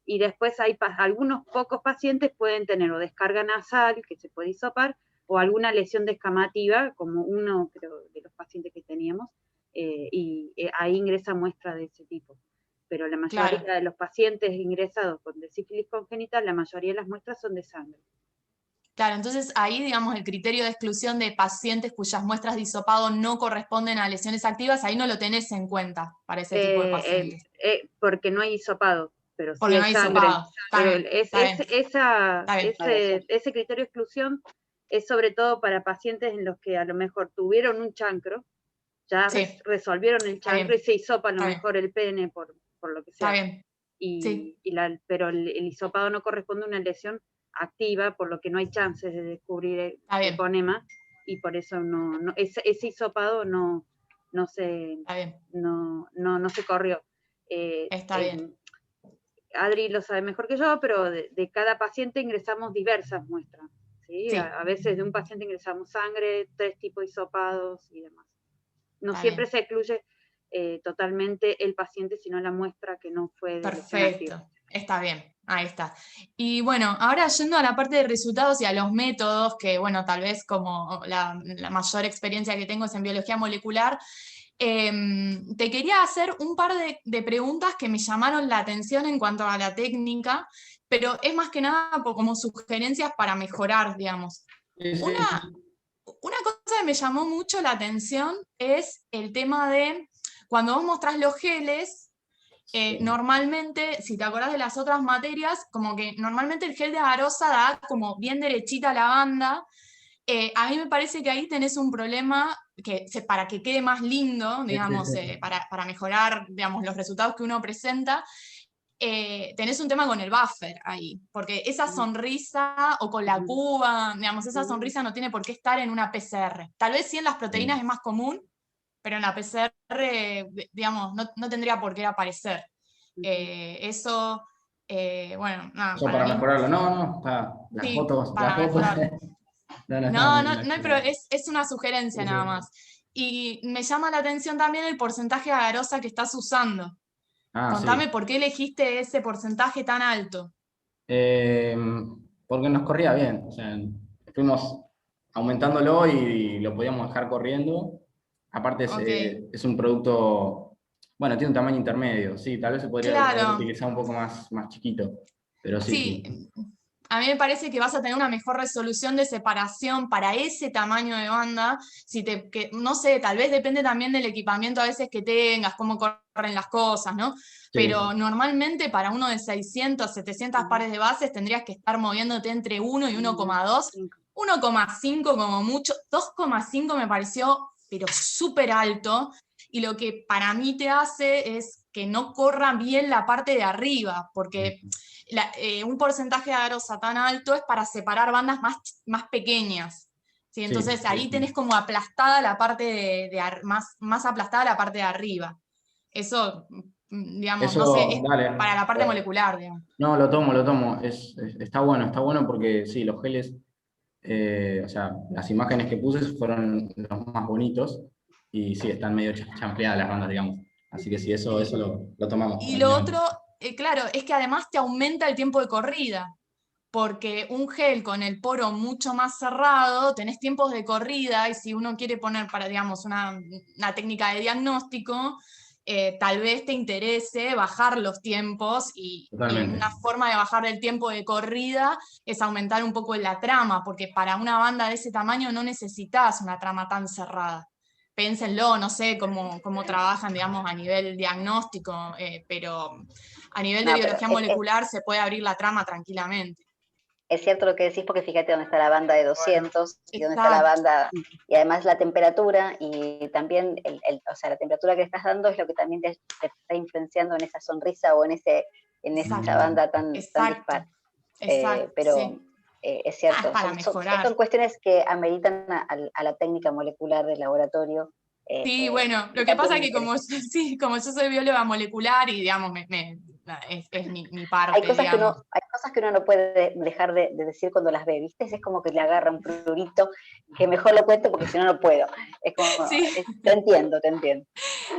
después hay algunos pocos pacientes pueden tener o descarga nasal, que se puede hisopar, o alguna lesión descamativa, como uno, creo, de los pacientes que teníamos, y ahí ingresa muestra de ese tipo. Pero la mayoría de los pacientes ingresados con sífilis congénita, la mayoría de las muestras son de sangre. Claro, entonces ahí, digamos, el criterio de exclusión de pacientes cuyas muestras de hisopado no corresponden a lesiones activas, ahí no lo tenés en cuenta para ese tipo de pacientes. Porque no hay hisopado, pero sí porque hay no hay sangre. hisopado. Ese criterio de exclusión es sobre todo para pacientes en los que a lo mejor tuvieron un chancro, ya resolvieron el chancro y se hisopa a lo mejor el pene por lo que sea. Está bien. Pero el hisopado no corresponde a una lesión activa, por lo que no hay chances de descubrir el treponema, y por eso ese hisopado no se corrió. Está bien. Adri lo sabe mejor que yo, pero de cada paciente ingresamos diversas muestras. ¿sí? A veces de un paciente ingresamos sangre, 3 tipos de hisopados y demás. No siempre se excluye totalmente el paciente, sino la muestra que no fue de lesión activa. Está bien, ahí está. Y bueno, ahora yendo a la parte de resultados y a los métodos, que bueno, tal vez como la mayor experiencia que tengo es en biología molecular, te quería hacer un par de preguntas que me llamaron la atención en cuanto a la técnica, pero es más que nada como sugerencias para mejorar, digamos. Sí, sí. Una cosa que me llamó mucho la atención es el tema de cuando vos mostrás los geles. Normalmente, si te acordás de las otras materias, como que normalmente el gel de agarosa da como bien derechita la banda. A mí me parece que ahí tenés un problema que para que quede más lindo, digamos, para mejorar, digamos, los resultados que uno presenta, tenés un tema con el buffer ahí, porque esa sonrisa, o con la cuba, digamos, esa sonrisa no tiene por qué estar en una PCR. Tal vez sí en las proteínas es más común, pero en la PCR, digamos, no tendría por qué aparecer. Eso, bueno, nada, Eso para mejorarlo. No, está. Las sí, fotos. para mejorarlo. No, No, pero es una sugerencia nada más. Y me llama la atención también el porcentaje de agarosa que estás usando. Contame sí. por qué elegiste ese porcentaje tan alto. Eh, Porque nos corría bien. O sea, fuimos aumentándolo y lo podíamos dejar corriendo. Aparte Ok, es un producto, bueno, tiene un tamaño intermedio. Sí, tal vez se podría haber claro, utilizado un poco más chiquito. Pero sí, sí. sí. A mí me parece que vas a tener una mejor resolución de separación para ese tamaño de banda. No sé, tal vez depende también del equipamiento a veces que tengas, cómo corren las cosas, ¿no? Sí. Pero normalmente para uno de 600, 700 pares de bases tendrías que estar moviéndote entre 1 y 1,2, 1,5 como mucho, 2,5 me pareció, pero súper alto. Y lo que para mí te hace es que no corra bien la parte de arriba, porque un porcentaje de agarosa tan alto es para separar bandas más pequeñas. ¿Sí? Entonces Sí, ahí tenés como aplastada la parte más aplastada la parte de arriba. Eso, digamos, no sé, Eso, es dale. para la parte molecular, digamos. No, lo tomo, lo tomo. Está bueno porque sí, los geles, o sea, las imágenes que puse fueron los más bonitos y sí, están medio chamfleadas las bandas, digamos. Así que sí, eso lo tomamos Y lo tranquilamente. otro, claro, es que además te aumenta el tiempo de corrida, porque un gel con el poro mucho más cerrado, tenés tiempos de corrida, y si uno quiere poner para, digamos, una técnica de diagnóstico, tal vez te interese bajar los tiempos, y Totalmente. una forma de bajar el tiempo de corrida es aumentar un poco la trama, porque para una banda de ese tamaño no necesitas una trama tan cerrada. Pénsenlo, no sé cómo trabajan, digamos, a nivel diagnóstico, pero a nivel de No, pero biología molecular se puede abrir la trama tranquilamente. es cierto lo que decís, porque fíjate dónde está la banda de 200 y dónde está la Exacto, banda, y además la temperatura, y también, o sea, la temperatura que le estás dando es lo que también te está influenciando en esa sonrisa o en esa exacto, banda tan exacto, dispar. exacto, Pero sí. es Es cierto, para son mejorar. cuestiones que ameritan a la técnica molecular del laboratorio, Sí, bueno, y lo que pasa también es que como, interesante. sí, como yo soy bióloga molecular y digamos, nada, es mi parte, digamos. Hay cosas que uno no puede dejar de decir cuando las ve, ¿viste? Es como que le agarra un prurito, que mejor lo cuento porque si no, no puedo. Es como, Sí, te entiendo, te entiendo.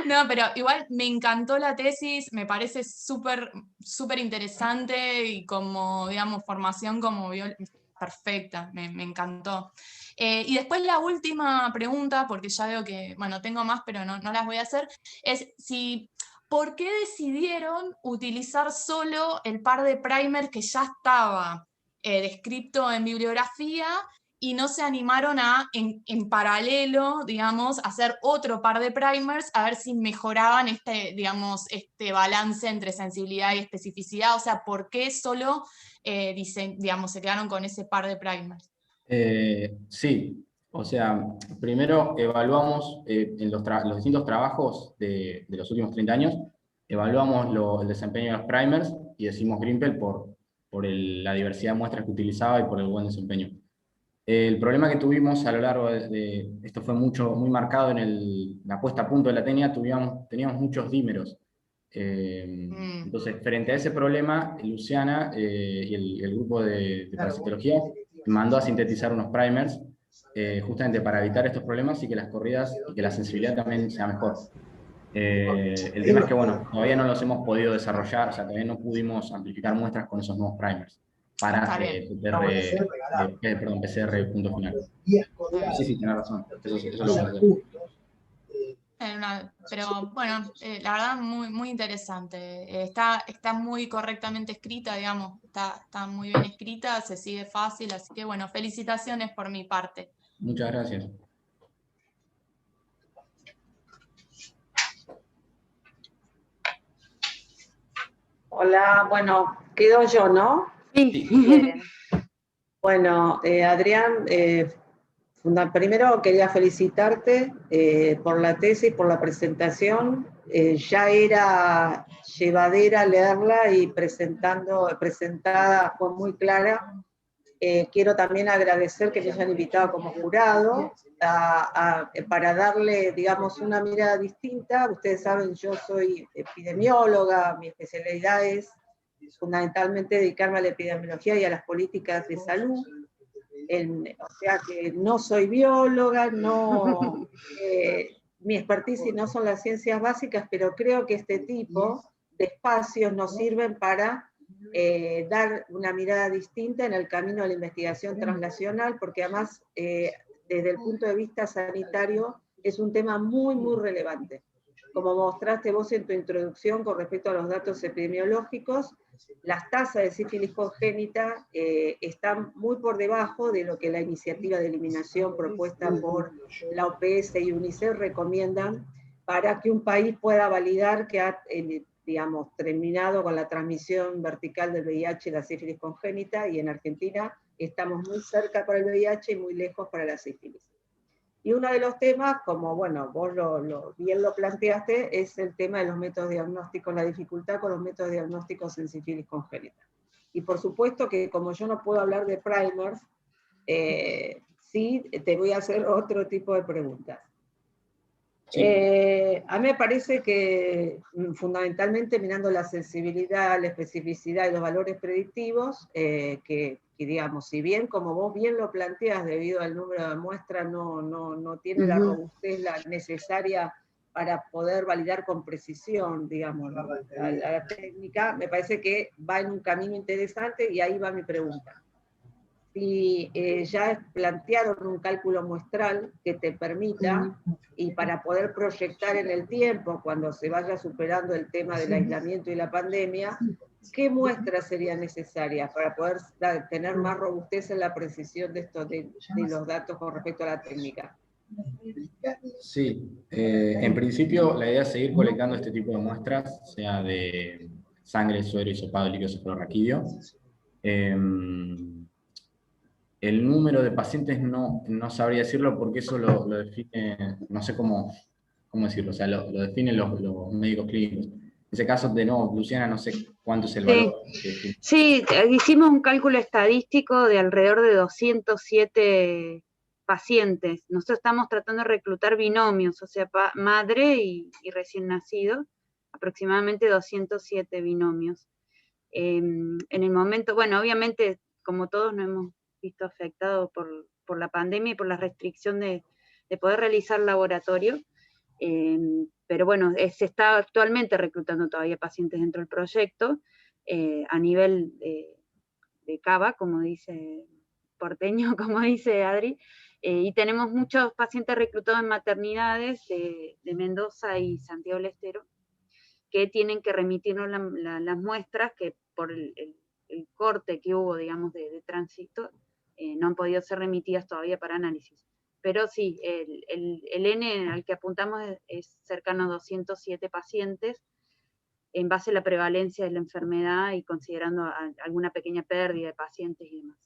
no, pero igual me encantó la tesis, me parece súper interesante y como, digamos, formación como perfecta, me encantó. Y después la última pregunta, porque ya veo que, bueno, tengo más, pero no las voy a hacer, es ¿por qué decidieron utilizar solo el par de primers que ya estaba descrito en bibliografía y no se animaron en paralelo, digamos, hacer otro par de primers a ver si mejoraban digamos, este balance entre sensibilidad y especificidad? O sea, ¿por qué solo, digamos, se quedaron con ese par de primers? Sí, o sea, primero evaluamos en los distintos trabajos de los últimos 30 años, evaluamos el desempeño de los primers y decimos Grimpel por la diversidad de muestras que utilizaba y por el buen desempeño. El problema que tuvimos a lo largo esto fue muy marcado en la puesta a punto de la técnica, teníamos muchos dímeros. Entonces, frente a ese problema, Luciana y el grupo de parasitología mandó a sintetizar unos primers justamente para evitar estos problemas y que las corridas y que la sensibilidad también sea mejor. El tema es que, bueno, todavía no los hemos podido desarrollar, o sea, todavía no pudimos amplificar muestras con esos nuevos primers para PCR punto final. Sí, sí, tenés razón. Eso lo vamos a hacer. Pero bueno, la verdad muy, muy interesante. Está muy correctamente escrita, digamos, está muy bien escrita, se sigue fácil, así que bueno, felicitaciones por mi parte. Muchas gracias. Hola, bueno, quedo yo, ¿no? Sí. Bueno, Adrián, primero quería felicitarte por la tesis, por la presentación. Ya era llevadera leerla y presentada fue muy clara. Quiero también agradecer que me hayan invitado como jurado para darle, digamos, una mirada distinta. Ustedes saben, yo soy epidemióloga, mi especialidad es fundamentalmente dedicarme a la epidemiología y a las políticas de salud. O sea que no soy bióloga, mi expertise no son las ciencias básicas, pero creo que este tipo de espacios nos sirven para dar una mirada distinta en el camino de la investigación translacional, porque además, desde el punto de vista sanitario, es un tema muy, muy relevante. Como mostraste vos en tu introducción con respecto a los datos epidemiológicos, las tasas de sífilis congénita están muy por debajo de lo que la iniciativa de eliminación propuesta por la OPS y UNICEF recomiendan para que un país pueda validar que ha, digamos, terminado con la transmisión vertical del VIH y la sífilis congénita, y en Argentina estamos muy cerca para el VIH y muy lejos para la sífilis. Y uno de los temas, como bueno, vos bien lo planteaste, es el tema de los métodos diagnósticos, la dificultad con los métodos diagnósticos en sífilis congénita. Y por supuesto que como yo no puedo hablar de primers, sí te voy a hacer otro tipo de preguntas. Sí. A mí me parece que fundamentalmente mirando la sensibilidad, la especificidad y los valores predictivos, que digamos, si bien como vos bien lo planteas, debido al número de muestras no tiene la robustez necesaria para poder validar con precisión, digamos, la técnica, me parece que va en un camino interesante, y ahí va mi pregunta. Si ya plantearon un cálculo muestral que te permita, y para poder proyectar en el tiempo, cuando se vaya superando el tema del aislamiento y la pandemia, ¿qué muestras serían necesarias para poder tener más robustez en la precisión de los datos con respecto a la técnica? Sí, en principio la idea es seguir colectando este tipo de muestras, sea de sangre, suero, hisopado, líquido cefalorraquídeo. El número de pacientes no sabría decirlo, porque eso lo define, no sé cómo decirlo, o sea, lo definen los médicos clínicos. En ese caso, de nuevo, Luciana, no sé cuánto es el valor. Sí, hicimos un cálculo estadístico de alrededor de 207 pacientes. Nosotros estamos tratando de reclutar binomios, o sea, madre y recién nacido, aproximadamente 207 binomios. En el momento, bueno, obviamente, como todos nos hemos visto afectados por la pandemia y por la restricción de poder realizar laboratorio, pero bueno, se está actualmente reclutando todavía pacientes dentro del proyecto, a nivel de Cava, como dice porteño, como dice Adri, y tenemos muchos pacientes reclutados en maternidades de Mendoza y Santiago del Estero, que tienen que remitirnos las muestras que por el corte que hubo, digamos, de tránsito, no han podido ser remitidas todavía para análisis. Pero sí, el N al que apuntamos es cercano a 207 pacientes, en base a la prevalencia de la enfermedad y considerando alguna pequeña pérdida de pacientes y demás.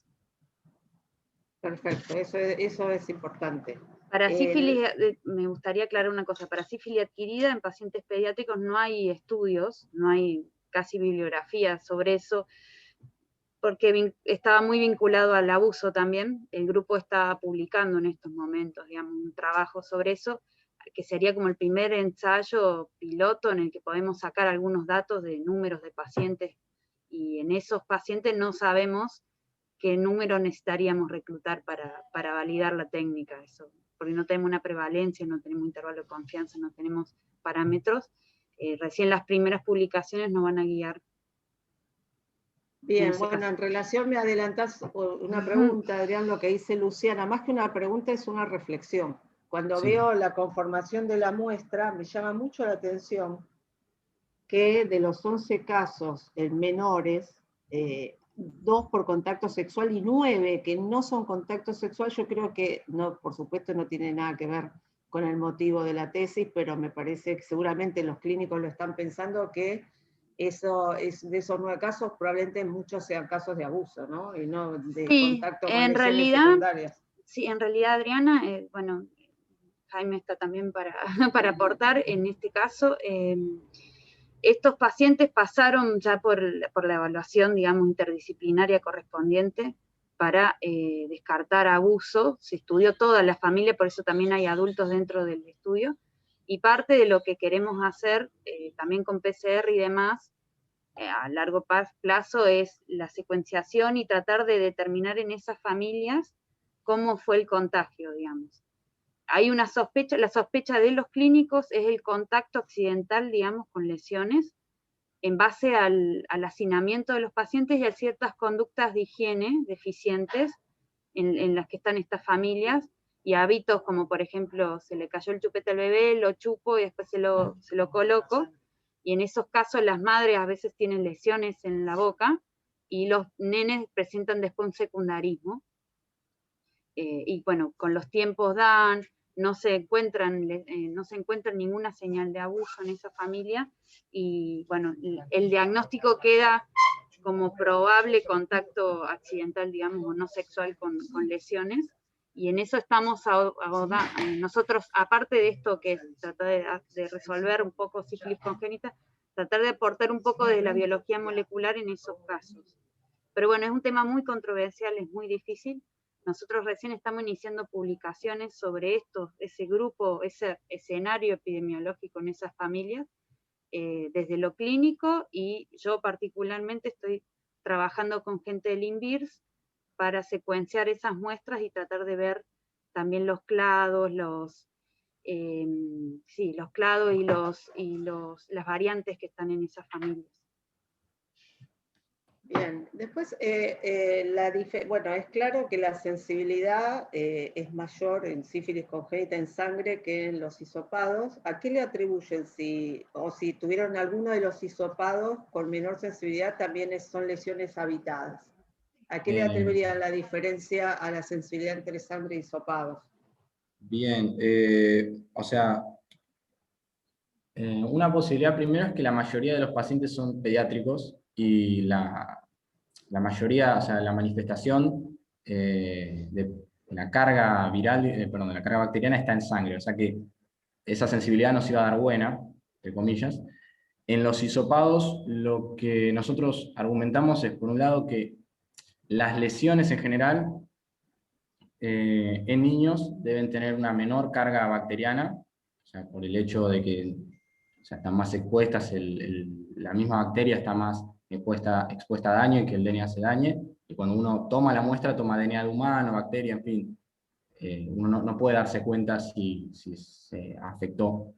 Perfecto, eso es importante. Para sífilis, me gustaría aclarar una cosa, para sífilis adquirida en pacientes pediátricos no hay estudios, no hay casi bibliografía sobre eso, porque estaba muy vinculado al abuso también. El grupo está publicando en estos momentos, digamos, un trabajo sobre eso, que sería como el primer ensayo piloto en el que podemos sacar algunos datos de números de pacientes, y en esos pacientes no sabemos qué número necesitaríamos reclutar para validar la técnica, eso, porque no tenemos una prevalencia, no tenemos intervalo de confianza, no tenemos parámetros, recién las primeras publicaciones nos van a guiar. Bien, bueno, en relación me adelantás una pregunta, Adrián, lo que dice Luciana, más que una pregunta es una reflexión. Cuando veo la conformación de la muestra, me llama mucho la atención que de los 11 casos en menores, 2 por contacto sexual y 9 que no son contacto sexual, yo creo que, no, por supuesto, no tiene nada que ver con el motivo de la tesis, pero me parece que seguramente los clínicos lo están pensando, que eso es, de esos 9 casos, probablemente muchos sean casos de abuso, ¿no? Y no de contacto con lesiones secundarias. Sí, en realidad, Adriana, bueno, Jaime está también para aportar en este caso. Estos pacientes pasaron ya por la evaluación, digamos, interdisciplinaria correspondiente para descartar abuso. Se estudió toda la familia, por eso también hay adultos dentro del estudio. Y parte de lo que queremos hacer, también con PCR y demás, a largo plazo, es la secuenciación y tratar de determinar en esas familias cómo fue el contagio, digamos. Hay una sospecha, la sospecha de los clínicos es el contacto accidental, digamos, con lesiones, en base al hacinamiento de los pacientes y a ciertas conductas de higiene deficientes en las que están estas familias, y hábitos como, por ejemplo, se le cayó el chupete al bebé, lo chupo y después se lo coloco, y en esos casos las madres a veces tienen lesiones en la boca, y los nenes presentan después un secundarismo. Y bueno, con los tiempos no se encuentra ninguna señal de abuso en esa familia, y bueno, el diagnóstico queda como probable contacto accidental, digamos, o no sexual con lesiones, y en eso estamos nosotros, aparte de esto que es tratar de resolver un poco sífilis congénita, tratar de aportar un poco de la biología molecular en esos casos. Pero bueno, es un tema muy controversial, es muy difícil. Nosotros recién estamos iniciando publicaciones sobre ese grupo, ese escenario epidemiológico en esas familias, desde lo clínico, y yo particularmente estoy trabajando con gente del INVIRS para secuenciar esas muestras y tratar de ver también los clados, los clados y las variantes que están en esas familias. Bien, después, bueno, es claro que la sensibilidad es mayor en sífilis congénita en sangre que en los hisopados. ¿A qué le atribuyen? Si tuvieron alguno de los hisopados con menor sensibilidad, también son lesiones habitadas. ¿A qué le atribuirían la diferencia a la sensibilidad entre sangre y hisopados? Bien, o sea, una posibilidad primero es que la mayoría de los pacientes son pediátricos, y la mayoría, o sea, la manifestación de la carga viral, de la carga bacteriana está en sangre, o sea que esa sensibilidad nos iba a dar buena, entre comillas. En los hisopados, lo que nosotros argumentamos es, por un lado, que las lesiones en general en niños deben tener una menor carga bacteriana, o sea, por el hecho de que, o sea, están más expuestas, la misma bacteria está más expuesta a daño y que el DNA se dañe, y cuando uno toma la muestra, toma DNA de humano, bacteria, en fin, uno no puede darse cuenta si se afectó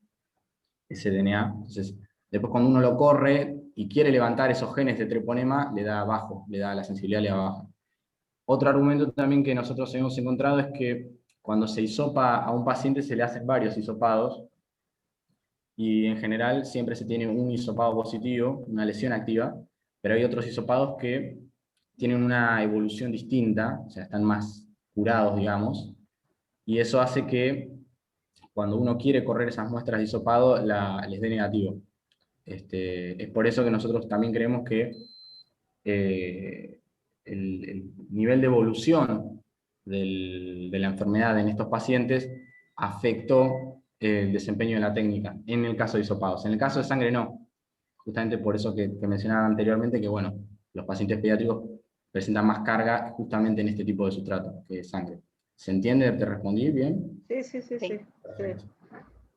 ese DNA. Entonces, después cuando uno lo corre y quiere levantar esos genes de treponema, la sensibilidad le da baja. Otro argumento también que nosotros hemos encontrado es que cuando se hisopa a un paciente se le hacen varios hisopados, y en general siempre se tiene un hisopado positivo, una lesión activa, pero hay otros hisopados que tienen una evolución distinta, o sea, están más curados, digamos, y eso hace que cuando uno quiere correr esas muestras de hisopado les dé negativo. Es por eso que nosotros también creemos que el nivel de evolución de la enfermedad en estos pacientes afectó el desempeño de la técnica, en el caso de hisopados. En el caso de sangre no, justamente por eso que mencionaba anteriormente, que bueno, los pacientes pediátricos presentan más carga justamente en este tipo de sustrato, que es sangre. ¿Se entiende? ¿Te respondí bien? Sí.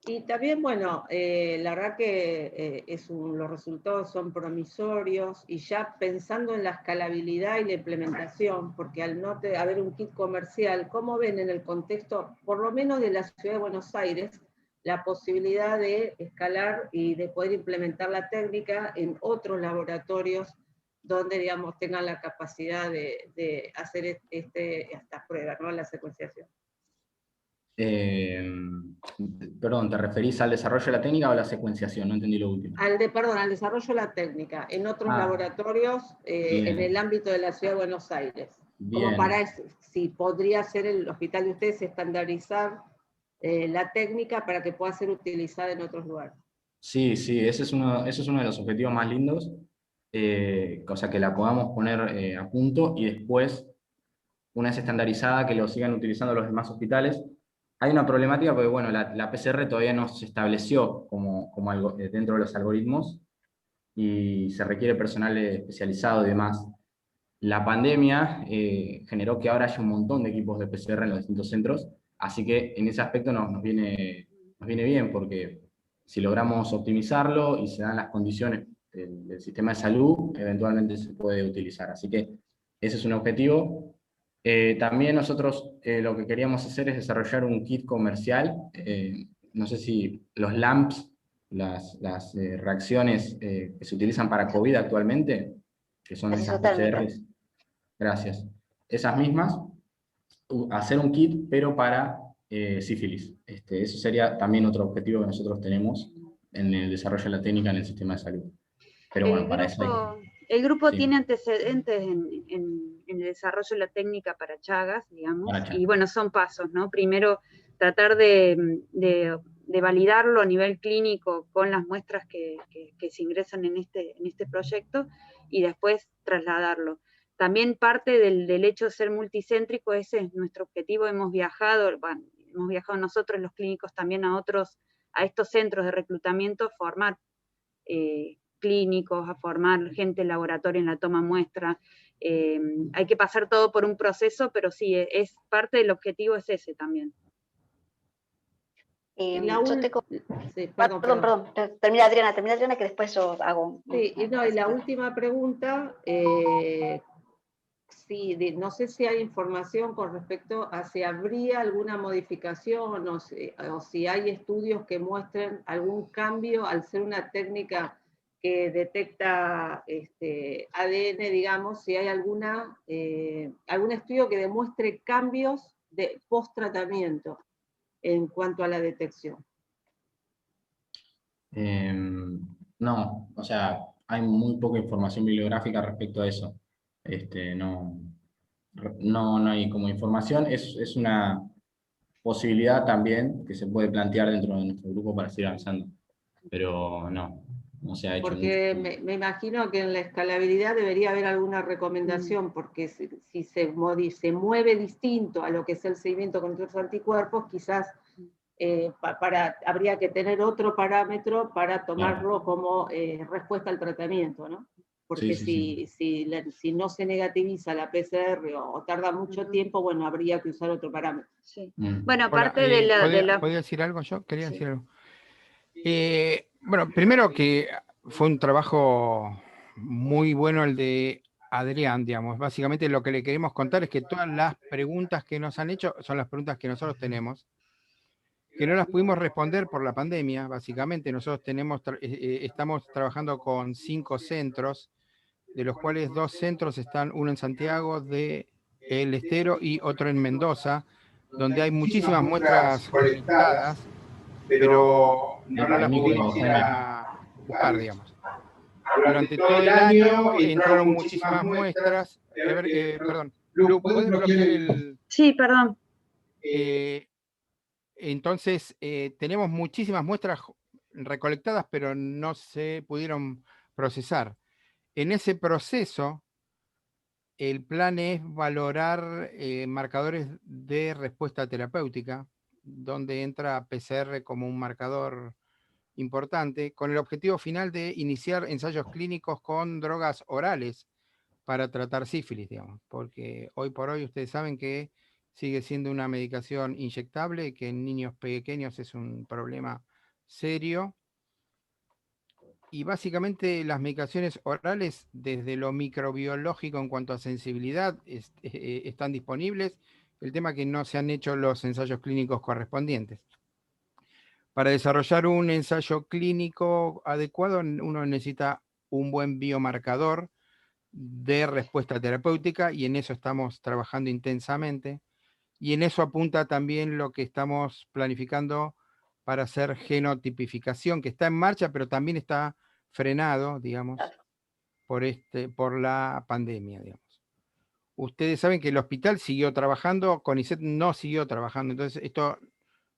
Y también, bueno, la verdad que los resultados son promisorios, y ya pensando en la escalabilidad y la implementación, porque al no haber un kit comercial, ¿cómo ven en el contexto, por lo menos de la ciudad de Buenos Aires, la posibilidad de escalar y de poder implementar la técnica en otros laboratorios donde, digamos, tengan la capacidad de hacer estas pruebas, ¿no? La secuenciación. Perdón, ¿te referís al desarrollo de la técnica o a la secuenciación? No entendí lo último. Perdón, al desarrollo de la técnica en otros laboratorios en el ámbito de la Ciudad de Buenos Aires. Bien. Como para, si podría ser el hospital de ustedes estandarizar la técnica para que pueda ser utilizada en otros lugares. Sí, ese es uno de los objetivos más lindos, o sea, que la podamos poner a punto y después, una vez estandarizada, que lo sigan utilizando los demás hospitales. Hay una problemática porque, bueno, la PCR todavía no se estableció como algo dentro de los algoritmos y se requiere personal especializado y demás. La pandemia generó que ahora haya un montón de equipos de PCR en los distintos centros, así que en ese aspecto nos viene bien, porque si logramos optimizarlo y se dan las condiciones del sistema de salud, eventualmente se puede utilizar. Así que ese es un objetivo. También nosotros lo que queríamos hacer es desarrollar un kit comercial. No sé si los LAMPs, las reacciones que se utilizan para COVID actualmente, que son esas PCRs. Gracias. Esas mismas, hacer un kit, pero para sífilis. Eso sería también otro objetivo que nosotros tenemos en el desarrollo de la técnica en el sistema de salud. Pero bueno, para eso hay... El grupo Sí. tiene antecedentes en el desarrollo de la técnica para Chagas, digamos, y bueno, son pasos, ¿no? Primero, tratar de validarlo a nivel clínico con las muestras que se ingresan en este proyecto, y después trasladarlo. También parte del hecho de ser multicéntrico, ese es nuestro objetivo. Hemos viajado nosotros los clínicos también a estos centros de reclutamiento a formar clínicos, a formar gente en laboratorio en la toma muestra. Hay que pasar todo por un proceso, pero sí, es parte del objetivo, es ese también. Perdón. Termina Adriana, que después yo hago... Sí, y la última pregunta, no sé si hay información con respecto a si habría alguna modificación o si hay estudios que muestren algún cambio al ser una técnica que detecta ADN, digamos, si hay algún estudio que demuestre cambios de post-tratamiento en cuanto a la detección. No, o sea, hay muy poca información bibliográfica respecto a eso. No hay como información, es una posibilidad también que se puede plantear dentro de nuestro grupo para seguir avanzando, pero no se ha hecho. Porque me imagino que en la escalabilidad debería haber alguna recomendación, porque si se mueve distinto a lo que es el seguimiento con otros anticuerpos, quizás habría que tener otro parámetro para tomarlo como respuesta al tratamiento, ¿no? Porque si no se negativiza la PCR o tarda mucho tiempo, bueno, habría que usar otro parámetro. Sí. Bueno, aparte de la... ¿Podía decir algo yo? Quería decir algo. Bueno, primero que fue un trabajo muy bueno el de Adrián, digamos. Básicamente lo que le queremos contar es que todas las preguntas que nos han hecho son las preguntas que nosotros tenemos, que no las pudimos responder por la pandemia, básicamente. Nosotros estamos trabajando con 5 centros, de los cuales 2 centros están, uno en Santiago de El Estero y otro en Mendoza, donde hay muchísimas muestras colectadas, pero no las pudimos ir a buscar, digamos. Durante todo el año entraron muchísimas muestras. Perdón, Lu, ¿puedes bloquear el...? Sí, perdón. Entonces, tenemos muchísimas muestras recolectadas, pero no se pudieron procesar. En ese proceso, el plan es valorar marcadores de respuesta terapéutica, donde entra PCR como un marcador importante, con el objetivo final de iniciar ensayos clínicos con drogas orales para tratar sífilis, digamos, porque hoy por hoy ustedes saben que sigue siendo una medicación inyectable, que en niños pequeños es un problema serio. Y básicamente las medicaciones orales, desde lo microbiológico en cuanto a sensibilidad, están disponibles. El tema es que no se han hecho los ensayos clínicos correspondientes. Para desarrollar un ensayo clínico adecuado, uno necesita un buen biomarcador de respuesta terapéutica, y en eso estamos trabajando intensamente. Y en eso apunta también lo que estamos planificando para hacer genotipificación, que está en marcha, pero también está frenado, digamos, por la pandemia, digamos. Ustedes saben que el hospital siguió trabajando, CONICET no siguió trabajando, entonces esto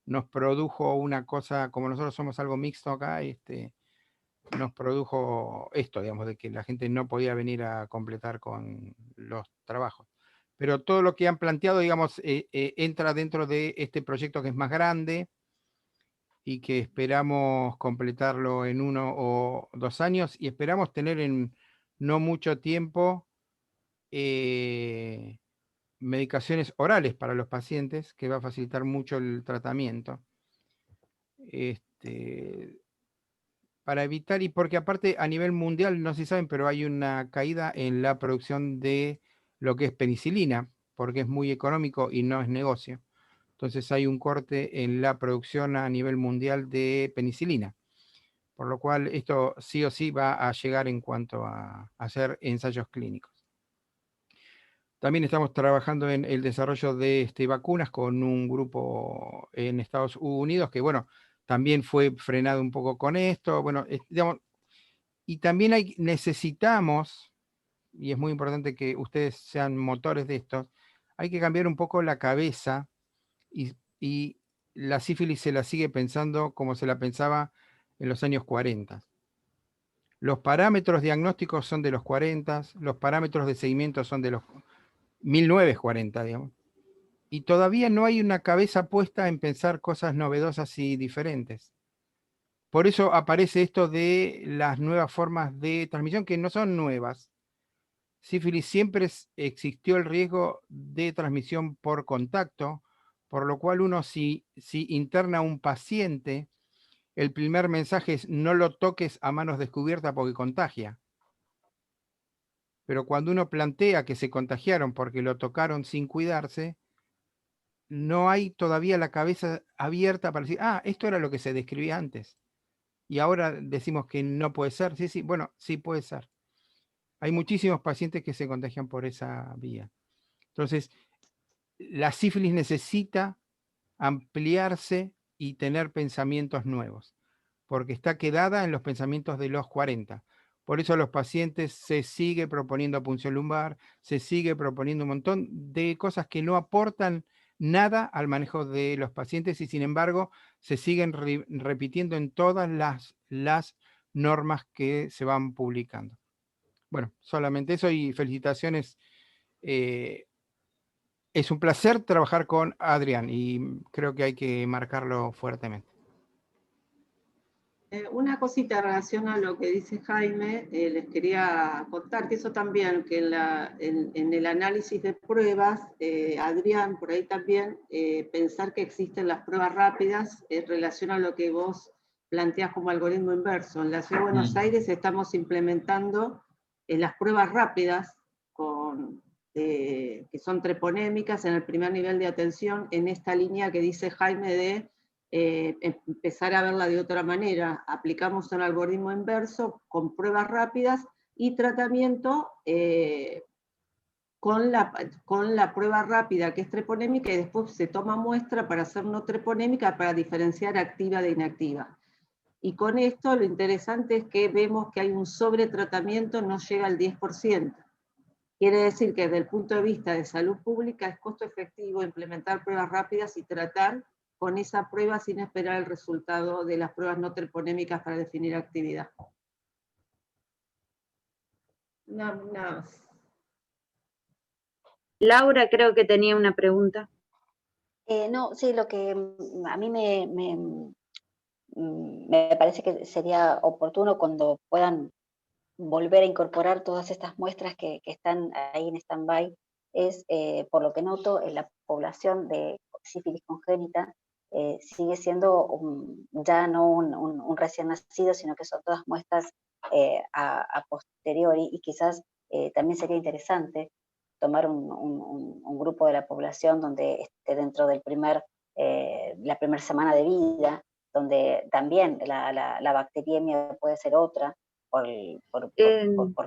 nos produjo una cosa, como nosotros somos algo mixto acá, nos produjo esto, digamos, de que la gente no podía venir a completar con los trabajos. Pero todo lo que han planteado, digamos, entra dentro de este proyecto que es más grande y que esperamos completarlo en 1 o 2 años, y esperamos tener en no mucho tiempo medicaciones orales para los pacientes, que va a facilitar mucho el tratamiento. Para evitar, y porque aparte a nivel mundial, no sé si saben, pero hay una caída en la producción de lo que es penicilina, porque es muy económico y no es negocio. Entonces hay un corte en la producción a nivel mundial de penicilina, por lo cual esto sí o sí va a llegar en cuanto a hacer ensayos clínicos. También estamos trabajando en el desarrollo de vacunas con un grupo en Estados Unidos que, bueno, también fue frenado un poco con esto. Bueno, digamos, y también necesitamos, y es muy importante que ustedes sean motores de esto, hay que cambiar un poco la cabeza, y la sífilis se la sigue pensando como se la pensaba en los años 40. Los parámetros diagnósticos son de los 40, los parámetros de seguimiento son de los 1940, digamos. Y todavía no hay una cabeza puesta en pensar cosas novedosas y diferentes. Por eso aparece esto de las nuevas formas de transmisión, que no son nuevas. Sífilis siempre existió el riesgo de transmisión por contacto, por lo cual uno si interna a un paciente, el primer mensaje es: no lo toques a manos descubiertas porque contagia. Pero cuando uno plantea que se contagiaron porque lo tocaron sin cuidarse, no hay todavía la cabeza abierta para decir, esto era lo que se describía antes. Y ahora decimos que no puede ser. Sí, bueno, sí puede ser. Hay muchísimos pacientes que se contagian por esa vía. Entonces, la sífilis necesita ampliarse y tener pensamientos nuevos, porque está quedada en los pensamientos de los 40. Por eso a los pacientes se sigue proponiendo punción lumbar, se sigue proponiendo un montón de cosas que no aportan nada al manejo de los pacientes, y sin embargo se siguen repitiendo en todas las normas que se van publicando. Bueno, solamente eso, y felicitaciones. Es un placer trabajar con Adrián y creo que hay que marcarlo fuertemente. Una cosita en relación a lo que dice Jaime, les quería contar que eso también, que en el análisis de pruebas, Adrián, por ahí también, pensar que existen las pruebas rápidas en relación a lo que vos planteás como algoritmo inverso. En la Ciudad de Buenos Aires estamos implementando las pruebas rápidas que son treponémicas en el primer nivel de atención, en esta línea que dice Jaime de empezar a verla de otra manera. Aplicamos un algoritmo inverso con pruebas rápidas y tratamiento con la prueba rápida que es treponémica, y después se toma muestra para hacer no treponémica para diferenciar activa de inactiva. Y con esto lo interesante es que vemos que hay un sobretratamiento, no llega al 10%. Quiere decir que desde el punto de vista de salud pública es costo efectivo implementar pruebas rápidas y tratar con esa prueba sin esperar el resultado de las pruebas no treponémicas para definir actividad. Nada más. Laura creo que tenía una pregunta. No, sí, lo que a mí me parece que sería oportuno cuando puedan volver a incorporar todas estas muestras que están ahí en stand-by, es, por lo que noto, en la población de sífilis congénita sigue siendo ya no un recién nacido, sino que son todas muestras a posteriori, y quizás también sería interesante tomar un grupo de la población donde esté dentro del la primera semana de vida, donde también la bacteriemia puede ser otra, por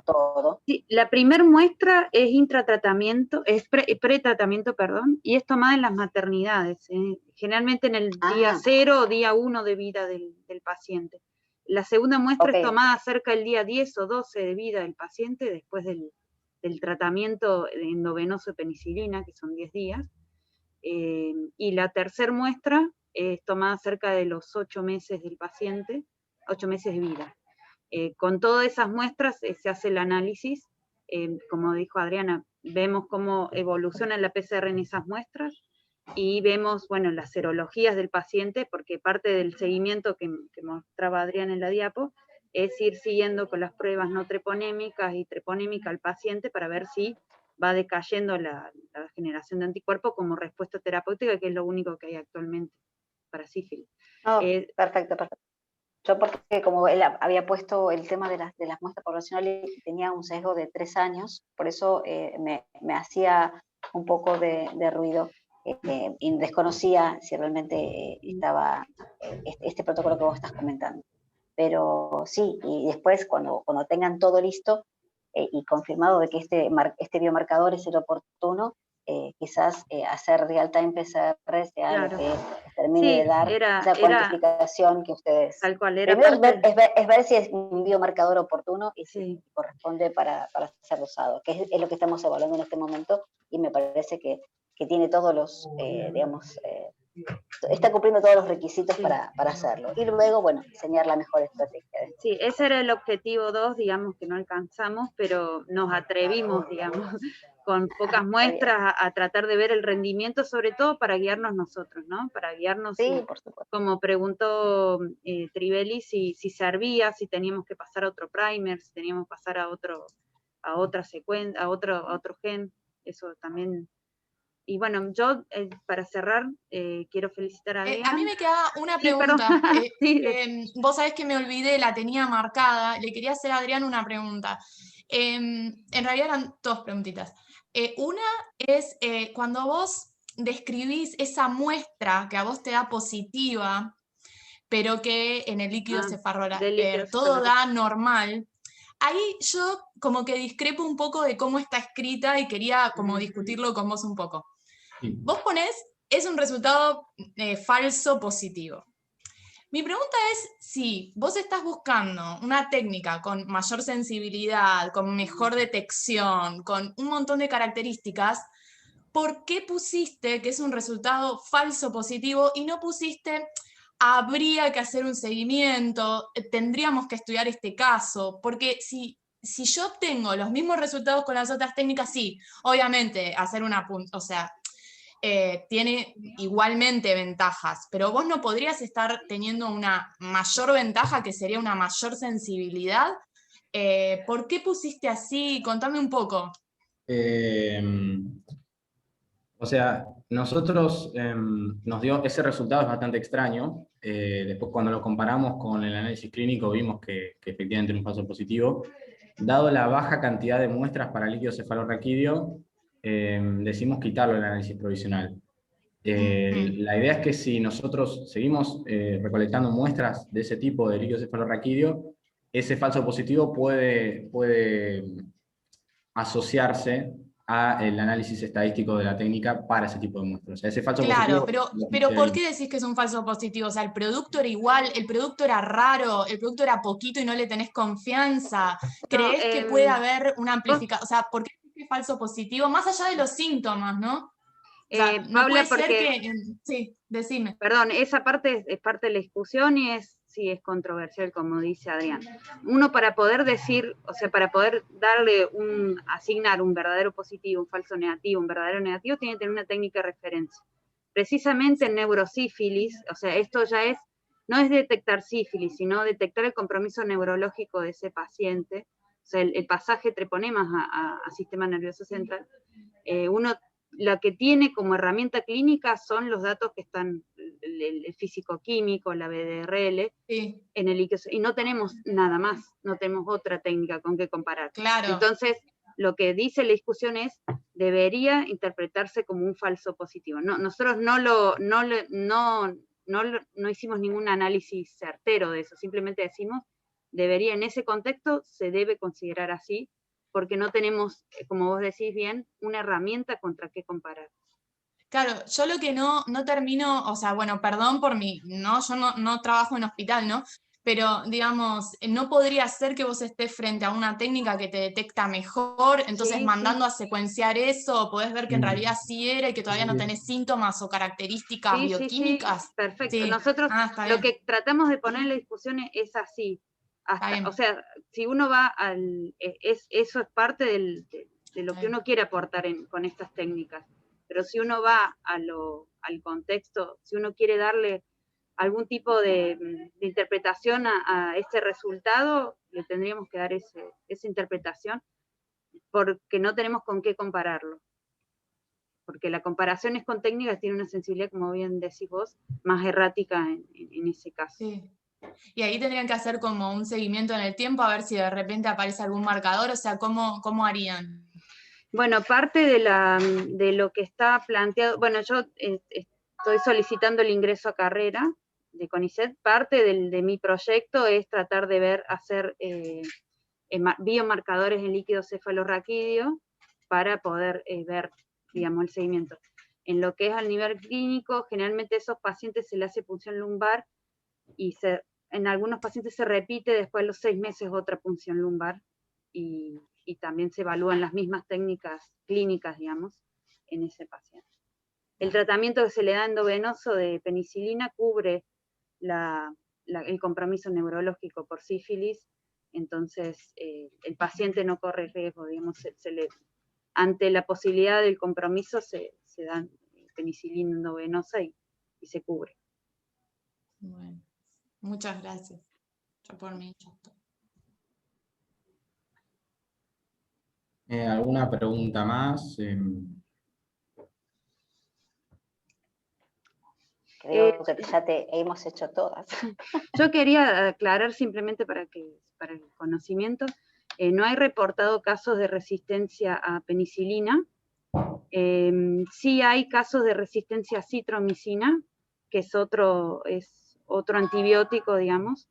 todo. Sí, la primer muestra es intratratamiento, es pretratamiento, perdón, y es tomada en las maternidades, generalmente en el día 0 o día 1 de vida del paciente. La segunda muestra es tomada cerca del día 10 o 12 de vida del paciente, después del tratamiento endovenoso de penicilina, que son 10 días. Y la tercera muestra es tomada cerca de los 8 meses del paciente, 8 meses de vida. Con todas esas muestras se hace el análisis, como dijo Adriana, vemos cómo evoluciona la PCR en esas muestras, y vemos, bueno, las serologías del paciente, porque parte del seguimiento que mostraba Adriana en la diapo, es ir siguiendo con las pruebas no treponémicas y treponémica al paciente para ver si va decayendo la generación de anticuerpos como respuesta terapéutica, que es lo único que hay actualmente para sífilis. Perfecto. Yo porque como él había puesto el tema de las muestras poblacionales, tenía un sesgo de 3 años, por eso me hacía un poco de ruido, y desconocía si realmente estaba este protocolo que vos estás comentando. Pero sí, y después cuando tengan todo listo y confirmado de que este biomarcador es el oportuno, quizás hacer real-time PCR sea lo que termine de dar esa cuantificación que ustedes... Tal cual, primero es ver si es un biomarcador oportuno y si corresponde para ser usado, que es lo que estamos evaluando en este momento, y me parece que tiene todos los, digamos, está cumpliendo todos los requisitos para hacerlo. Y luego, bueno, diseñar la mejor estrategia. Sí, ese era el objetivo 2, digamos, que no alcanzamos, pero nos atrevimos, digamos, con pocas muestras a tratar de ver el rendimiento, sobre todo para guiarnos nosotros, ¿no? Para guiarnos, por supuesto. Como preguntó Trivelli, si servía, si teníamos que pasar a otro primer, si teníamos que pasar a otra secuencia, a otro gen, eso también. Y bueno, yo para cerrar quiero felicitar a Adrián. A mí me queda una pregunta. Vos sabés que me olvidé, la tenía marcada, le quería hacer a Adrián una pregunta. En realidad eran 2 preguntitas. Una es cuando vos describís esa muestra que a vos te da positiva, pero que en el líquido cefalorraquídeo todo da normal. Ahí yo como que discrepo un poco de cómo está escrita y quería como discutirlo con vos un poco. Vos ponés, es un resultado falso positivo. Mi pregunta es si vos estás buscando una técnica con mayor sensibilidad, con mejor detección, con un montón de características, ¿por qué pusiste que es un resultado falso positivo y no pusiste habría que hacer un seguimiento, tendríamos que estudiar este caso? Porque si yo obtengo los mismos resultados con las otras técnicas, sí, obviamente hacer o sea, tiene igualmente ventajas, pero vos no podrías estar teniendo una mayor ventaja que sería una mayor sensibilidad. ¿Por qué pusiste así? Contame un poco. O sea, nosotros nos dio ese resultado, es bastante extraño. Después cuando lo comparamos con el análisis clínico vimos que efectivamente era un falso positivo. Dado la baja cantidad de muestras para líquido cefalorraquídeo, decidimos quitarlo del análisis provisional. La idea es que si nosotros seguimos recolectando muestras de ese tipo de líquido cefalorraquídeo, ese falso positivo puede asociarse al análisis estadístico de la técnica para ese tipo de muestras. O sea, ese falso positivo... pero ¿por qué decís que es un falso positivo? O sea, el producto era igual, el producto era raro, el producto era poquito y no le tenés confianza. ¿Creés que puede haber una amplificación? O sea, ¿por qué es falso positivo? Más allá de los síntomas, ¿no? O sea, no puede ser que... Sí, decime. Perdón, esa parte es parte de la discusión y sí es controversial, como dice Adrián. Uno para poder decir, o sea, para poder asignar un verdadero positivo, un falso negativo, un verdadero negativo, tiene que tener una técnica de referencia. Precisamente en neurosífilis, o sea, esto ya no es detectar sífilis, sino detectar el compromiso neurológico de ese paciente, o sea, el pasaje de treponemas a sistema nervioso central. Lo que tiene como herramienta clínica son los datos que están, el físico-químico, la BDRL, en el líquido, y no tenemos nada más, no tenemos otra técnica con que comparar. Claro. Entonces, lo que dice la discusión es, debería interpretarse como un falso positivo. No, nosotros no no hicimos ningún análisis certero de eso, simplemente decimos, en ese contexto se debe considerar así, porque no tenemos, como vos decís bien, una herramienta contra qué comparar. Claro, yo lo que no termino, o sea, bueno, perdón por yo no trabajo en hospital, ¿no? Pero, digamos, no podría ser que vos estés frente a una técnica que te detecta mejor, entonces Sí, mandando a secuenciar eso, podés ver que en realidad sí era y que todavía no tenés síntomas o características sí, bioquímicas. perfecto. Sí. Nosotros Está lo bien, que tratamos de poner en la discusión es así. está bien. O sea, si uno va eso es parte de lo que uno quiere aportar con estas técnicas. Pero si uno va al contexto, si uno quiere darle algún tipo de interpretación a este resultado, le tendríamos que dar esa interpretación, porque no tenemos con qué compararlo. Porque la comparación es con técnicas, tiene una sensibilidad, como bien decís vos, más errática en ese caso. Sí. Y ahí tendrían que hacer como un seguimiento en el tiempo, a ver si de repente aparece algún marcador, o sea, ¿cómo harían? Bueno, parte de lo que está planteado, bueno, yo estoy solicitando el ingreso a carrera de CONICET, parte de mi proyecto es tratar de hacer biomarcadores en líquido cefalorraquídeo para poder ver, digamos, el seguimiento. En lo que es al nivel clínico, generalmente a esos pacientes se le hace punción lumbar y en algunos pacientes se repite después de los 6 meses otra punción lumbar y también se evalúan las mismas técnicas clínicas, digamos, en ese paciente. El tratamiento que se le da endovenoso de penicilina cubre el compromiso neurológico por sífilis, entonces el paciente no corre riesgo, digamos, ante la posibilidad del compromiso se da penicilina endovenosa y se cubre. Bueno, muchas gracias. Yo por mí ya estoy. ¿Alguna pregunta más? Creo que ya hemos hecho todas. Yo quería aclarar simplemente para el conocimiento, no hay reportado casos de resistencia a penicilina, sí hay casos de resistencia a citromicina, que es otro antibiótico, digamos,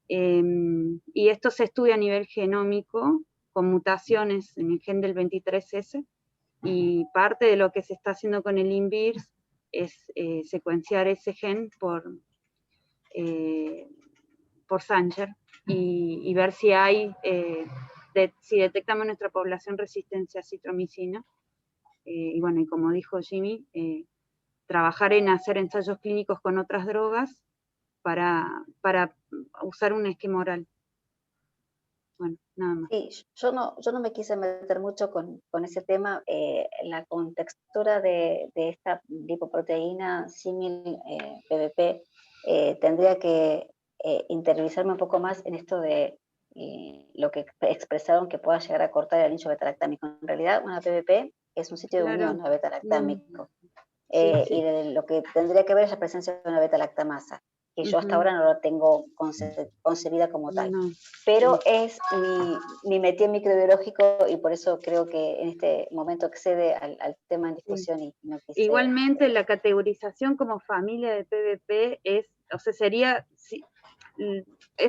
y esto se estudia a nivel genómico, con mutaciones en el gen del 23S, y parte de lo que se está haciendo con el INVIRS es secuenciar ese gen por Sanger y ver si si detectamos en nuestra población resistencia a citromicina. Y bueno, y como dijo Jimmy, trabajar en hacer ensayos clínicos con otras drogas para usar un esquema oral. Bueno, nada más. Sí, yo no me quise meter mucho con ese tema. La contextura de esta lipoproteína símil PBP tendría que interiorizarme un poco más en esto de lo que expresaron que pueda llegar a cortar el anillo beta-lactámico. En realidad, una PBP es un sitio de unión a beta-lactámico. Y de lo que tendría que ver es la presencia de una beta-lactamasa, que yo hasta ahora no la tengo concebida como tal. Pero es mi métier microbiológico y por eso creo que en este momento excede al tema en discusión. Y no quise... Igualmente, la categorización como familia de PBP es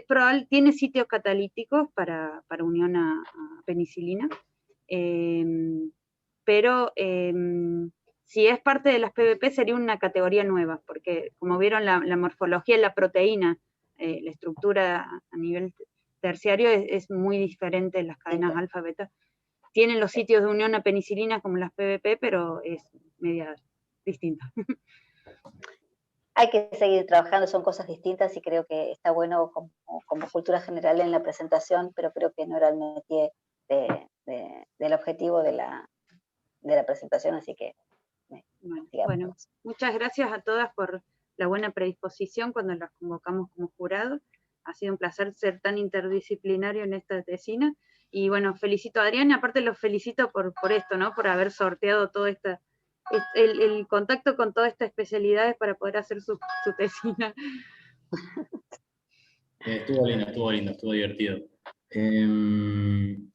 probable, tiene sitios catalíticos para unión a penicilina, pero si es parte de las PBP sería una categoría nueva, porque como vieron la morfología de la proteína, la estructura a nivel terciario es muy diferente en las cadenas alfa, beta. Tienen los sitios de unión a penicilina como las PBP, pero es media distinta. Hay que seguir trabajando, son cosas distintas y creo que está bueno como cultura general en la presentación, pero creo que no era el métier del objetivo de la presentación, así que bueno, muchas gracias a todas por la buena predisposición cuando las convocamos como jurado. Ha sido un placer ser tan interdisciplinario en esta tesina. Y bueno, felicito a Adrián, y aparte los felicito por esto, ¿no? Por haber sorteado todo el contacto con todas estas especialidades para poder hacer su tesina. Estuvo lindo, estuvo divertido.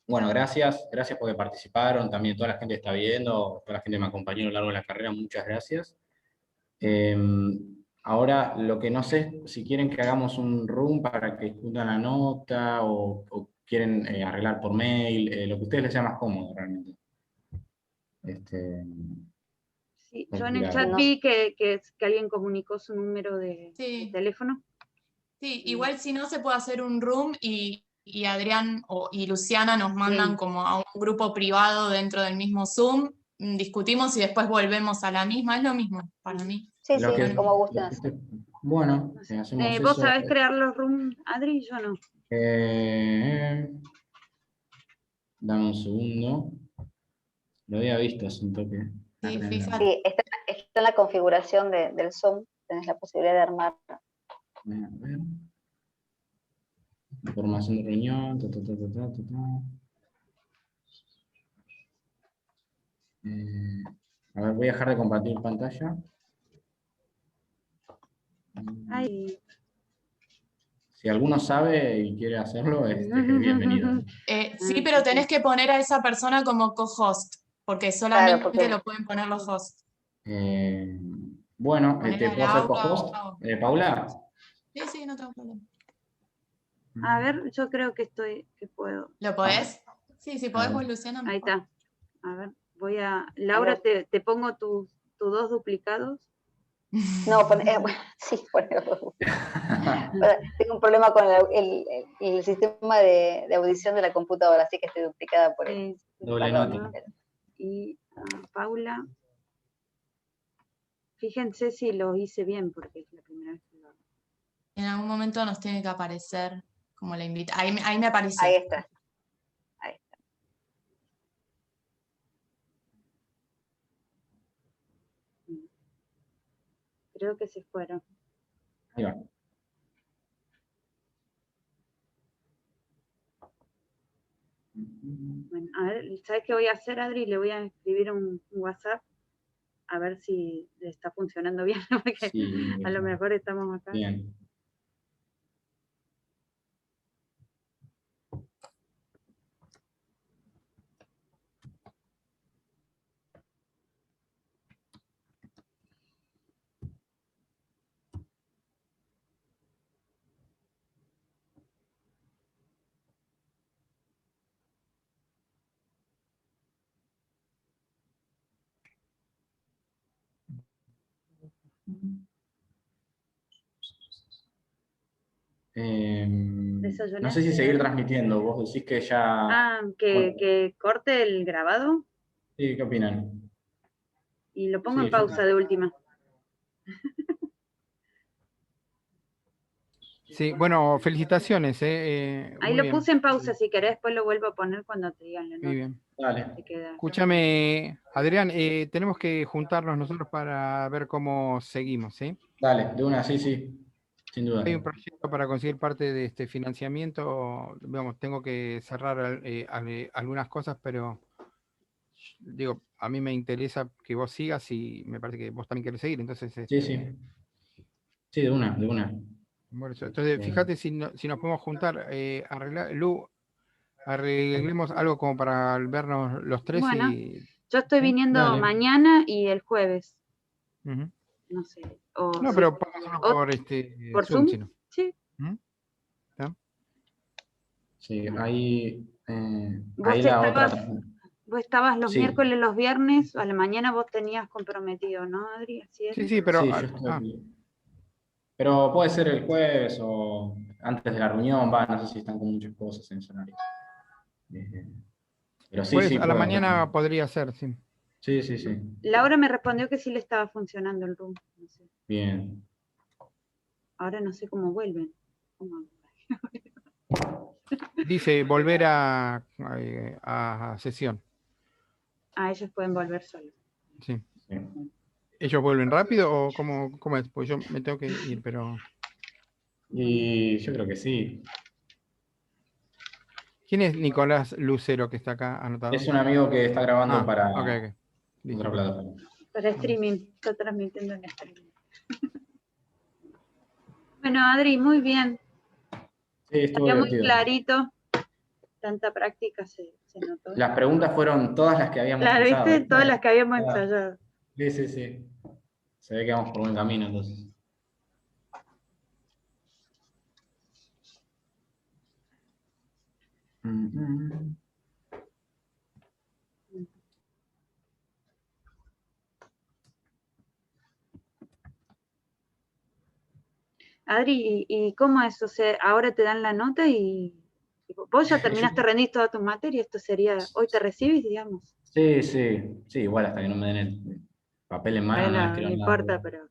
Bueno, gracias porque participaron, también toda la gente que está viendo, toda la gente que me acompañó a lo largo de la carrera, muchas gracias. Ahora, lo que no sé, si quieren que hagamos un room para que discutan la nota, o quieren arreglar por mail, lo que a ustedes les sea más cómodo realmente. Sí, yo en el chat vi que alguien comunicó su número de teléfono. Sí, igual si no se puede hacer un room y Adrián y Luciana nos mandan como a un grupo privado dentro del mismo Zoom, discutimos y después volvemos a la misma, es lo mismo para mí. Sí, como gustan. Bueno, hacemos eso. ¿Vos sabés crear los rooms, Adri? Yo no. Dame un segundo. Lo había visto hace un toque. Sí, fíjate. Sí, está en la configuración del Zoom, tenés la posibilidad de armar. A ver. Información de reunión. A ver, voy a dejar de compartir pantalla. Ay. Si alguno sabe y quiere hacerlo, es bienvenido. Sí, pero tenés que poner a esa persona como co-host, porque solamente lo pueden poner los hosts. Bueno, ¿te puedo hacer co-host? ¿Paula? Sí, no tengo problema. A ver, yo creo que puedo. ¿Lo podés? Sí, podés vos, Luciana. Ahí está. A ver, Laura, te pongo tus 2 duplicados. No, sí, ponelo. Tengo un problema con el sistema de audición de la computadora, así que estoy duplicada por él. Doble nota. Y Paula. Fíjense si lo hice bien, porque es la primera vez que lo hago. En algún momento nos tiene que aparecer como la invita. Ahí me apareció. Ahí está. Creo que se fueron. Ahí va. Bueno, a ver, ¿sabes qué voy a hacer, Adri? Le voy a escribir un WhatsApp a ver si le está funcionando bien, porque sí, a lo mejor estamos acá. Bien. No sé si seguir transmitiendo, vos decís que ya... que corte el grabado. Sí, ¿qué opinan? Y lo pongo en pausa de última. Sí, bueno, felicitaciones. Ahí lo puse en pausa, si querés después lo vuelvo a poner cuando te digan la nota. Muy bien. Dale. Escúchame, Adrián, tenemos que juntarnos nosotros para ver cómo seguimos, ¿sí? Dale, de una, sí, sin duda. Hay un proyecto para conseguir parte de este financiamiento, digamos, tengo que cerrar algunas cosas, pero digo, a mí me interesa que vos sigas y me parece que vos también querés seguir, entonces... Sí, de una. Bueno, entonces, fíjate si nos podemos juntar, arreglemos algo como para vernos los 3. Bueno, yo estoy viniendo mañana y el jueves. No sé. No, pero por Zoom. Sino. Sí. Sí, ahí vos estabas los miércoles, los viernes, a la mañana vos tenías comprometido, ¿no, Adri? Sí, pero... Pero puede ser el jueves o antes de la reunión, no sé si están con muchas cosas en ese horario. Pero sí, pues a la mañana podría ser, sí. Sí. Laura me respondió que sí le estaba funcionando el room. No sé. Bien. Ahora no sé cómo vuelven. Dice volver a sesión. Ellos pueden volver solos. Sí. ¿Ellos vuelven rápido o cómo es? Pues yo me tengo que ir, pero... Y yo creo que sí. ¿Quién es Nicolás Lucero que está acá anotado? Es un amigo que está grabando para otra plataforma. Para streaming, está transmitiendo en streaming. Bueno, Adri, muy bien. Sí, estuvo muy clarito. Tanta práctica se notó. Las preguntas fueron todas las que habíamos ensayado. Claro, ¿viste? Todas las que habíamos ensayado. Sí. Se ve que vamos por buen camino, entonces. Adri, ¿y cómo es? O sea, ahora te dan la nota y vos ya terminaste de rendir todas tus materias, esto sería, hoy te recibes, digamos. Sí, sí, sí, igual hasta que no me den el papel en mano, no es Bueno, que no lo importa, pero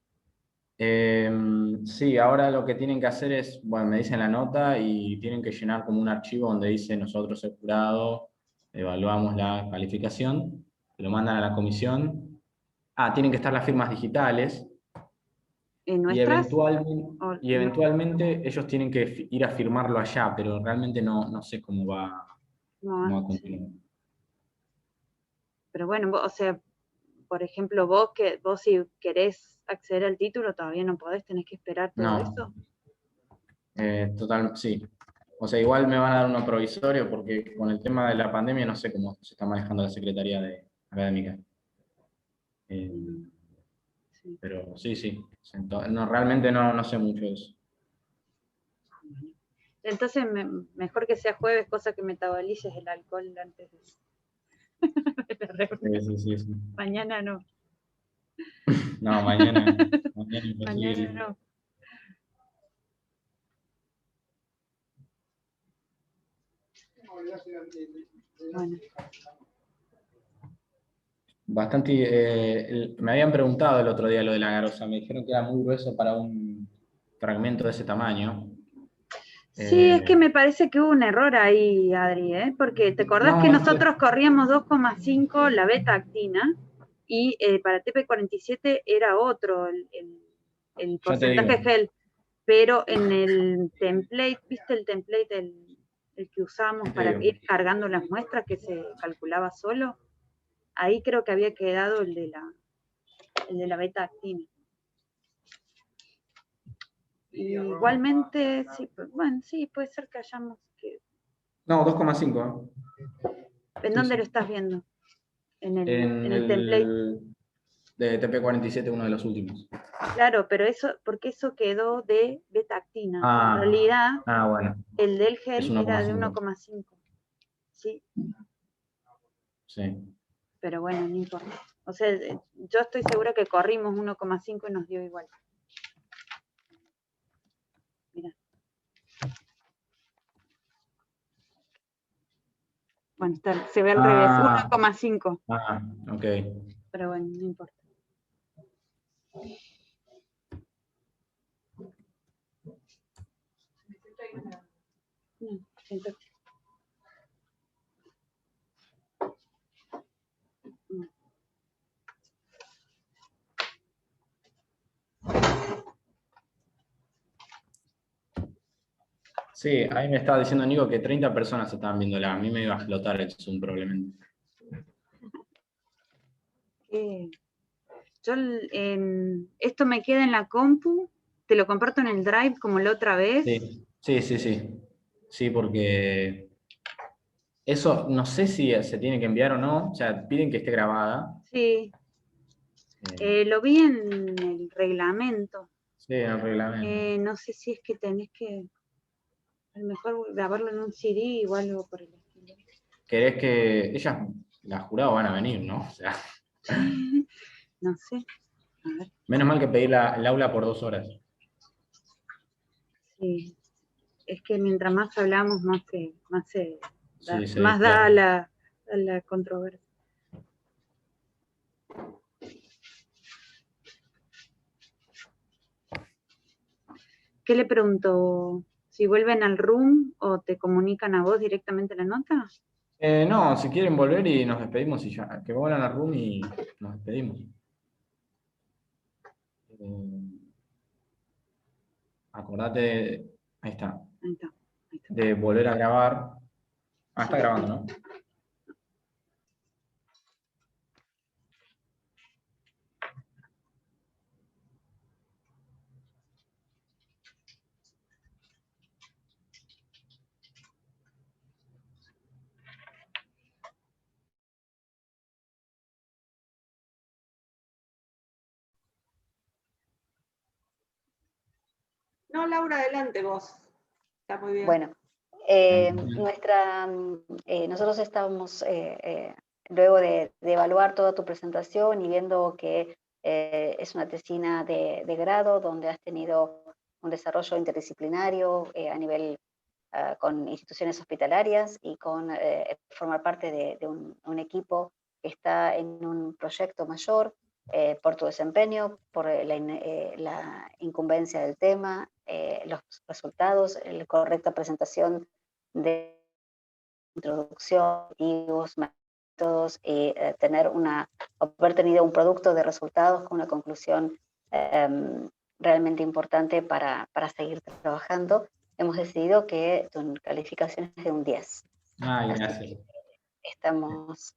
Sí, ahora lo que tienen que hacer es, bueno, me dicen la nota y tienen que llenar como un archivo donde dice nosotros el jurado, evaluamos la calificación, lo mandan a la comisión. Ah, tienen que estar las firmas digitales y ¿nuestras? O no, eventualmente ellos tienen que ir a firmarlo allá, pero realmente no sé cómo va a no, sí. continuar. Pero bueno, o sea, por ejemplo, vos si querés acceder al título todavía no podés, tenés que esperar todo No, eso. sí. O sea, igual me van a dar uno provisorio porque con el tema de la pandemia no sé cómo se está manejando la Secretaría Académica. Mm, sí. Pero sí, sí. No, realmente no sé mucho de eso. Entonces, mejor que sea jueves, cosa que metabolices el alcohol antes de la reunión. Sí, sí, sí. Mañana no. No, mañana Mañana imposible. no. Bueno. Bastante. Me habían preguntado el otro día lo de la garosa. Me dijeron que era muy grueso para un fragmento de ese tamaño. Sí, es que me parece que hubo un error ahí, Adri, ¿eh? Porque te acordás que No, nosotros corríamos 2,5 la beta-actina y para TP47 era otro el ya te porcentaje digo. gel, pero en el template, ¿viste el template, el que usamos Ya te para digo. ir cargando las muestras que se calculaba solo? Ahí creo que había quedado el de la beta-actina. Igualmente, sí, bueno, sí, puede ser que hayamos... No, 2,5. ¿En Sí, dónde lo sí. estás viendo? En En el template. el de TP47, uno de los últimos. Claro, pero eso, porque eso quedó de beta-actina. En Ah, realidad, bueno. el del Es gel era de 1,5. 1,5. Sí, Sí. pero bueno, no importa. O sea, yo estoy segura que corrimos 1,5 y nos dio igual. Mira. Bueno, se ve al revés, 1,5. Ok. Pero bueno, no importa. No, entonces, no. Sí, ahí me estaba diciendo Nico que 30 personas estaban viéndola. A mí me iba a explotar el Zoom probablemente. Yo esto me queda en la compu, te lo comparto en el Drive como la otra vez. Sí, sí, sí, sí. Sí, porque eso no sé si se tiene que enviar o no. O sea, piden que esté grabada. Sí, lo vi en el reglamento. Sí, en el reglamento. No sé si es que tenés que, a lo mejor grabarlo en un CD o algo por el estilo. ¿Querés que ellas, las jurados van a venir, ¿no? O sea, No sé, a ver, menos mal que pedir el aula por 2 horas. sí. Es que mientras más hablamos, Sí, se más da a dispersa. la controversia. ¿Qué le pregunto? ¿Si vuelven al room o te comunican a vos directamente la nota? No, si quieren volver y nos despedimos y ya. Que vuelvan a la room y nos despedimos. Acordate, ahí está, Ahí está, ahí está. de volver a grabar. Ah, está Sí. grabando, ¿no? No, Laura, adelante vos. Está muy bien. Bueno, Nosotros estábamos, luego de evaluar toda tu presentación y viendo que es una tesina de grado donde has tenido un desarrollo interdisciplinario a nivel con instituciones hospitalarias y con formar parte de un equipo que está en un proyecto mayor, por tu desempeño, por la incumbencia del tema, los resultados, la correcta presentación de introducción, métodos y haber tenido un producto de resultados con una conclusión realmente importante para seguir trabajando. Hemos decidido que tu calificación es de un 10. Ay, gracias. Estamos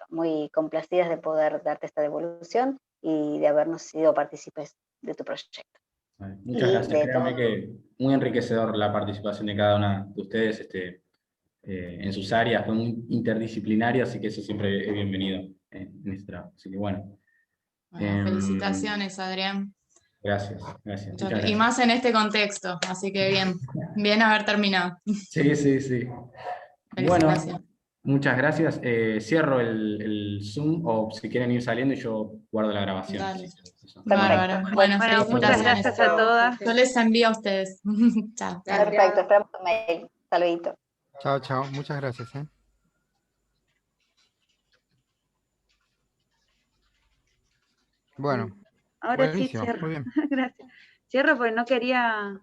muy complacidas de poder darte esta devolución y de habernos sido partícipes de tu proyecto. Muchas gracias. Créanme que muy enriquecedor la participación de cada una de ustedes en sus áreas, fue muy interdisciplinario, así que eso siempre es bienvenido en este trabajo. Así que bueno. Felicitaciones, Adrián. Gracias, gracias. Muchas gracias. Y más en este contexto, así que bien haber terminado. Sí, sí, sí. Bueno, muchas gracias. Cierro el Zoom, o si quieren ir saliendo y yo guardo la grabación. Dale. Bárbaro. Bueno, muchas gracias a todas. Yo les envío a ustedes. Chao. Perfecto, esperamos tu mail. Saludito. Chao, chao. Muchas gracias. Bueno. Ahora buenísimo, sí cierro. muy bien. Gracias. Cierro porque no quería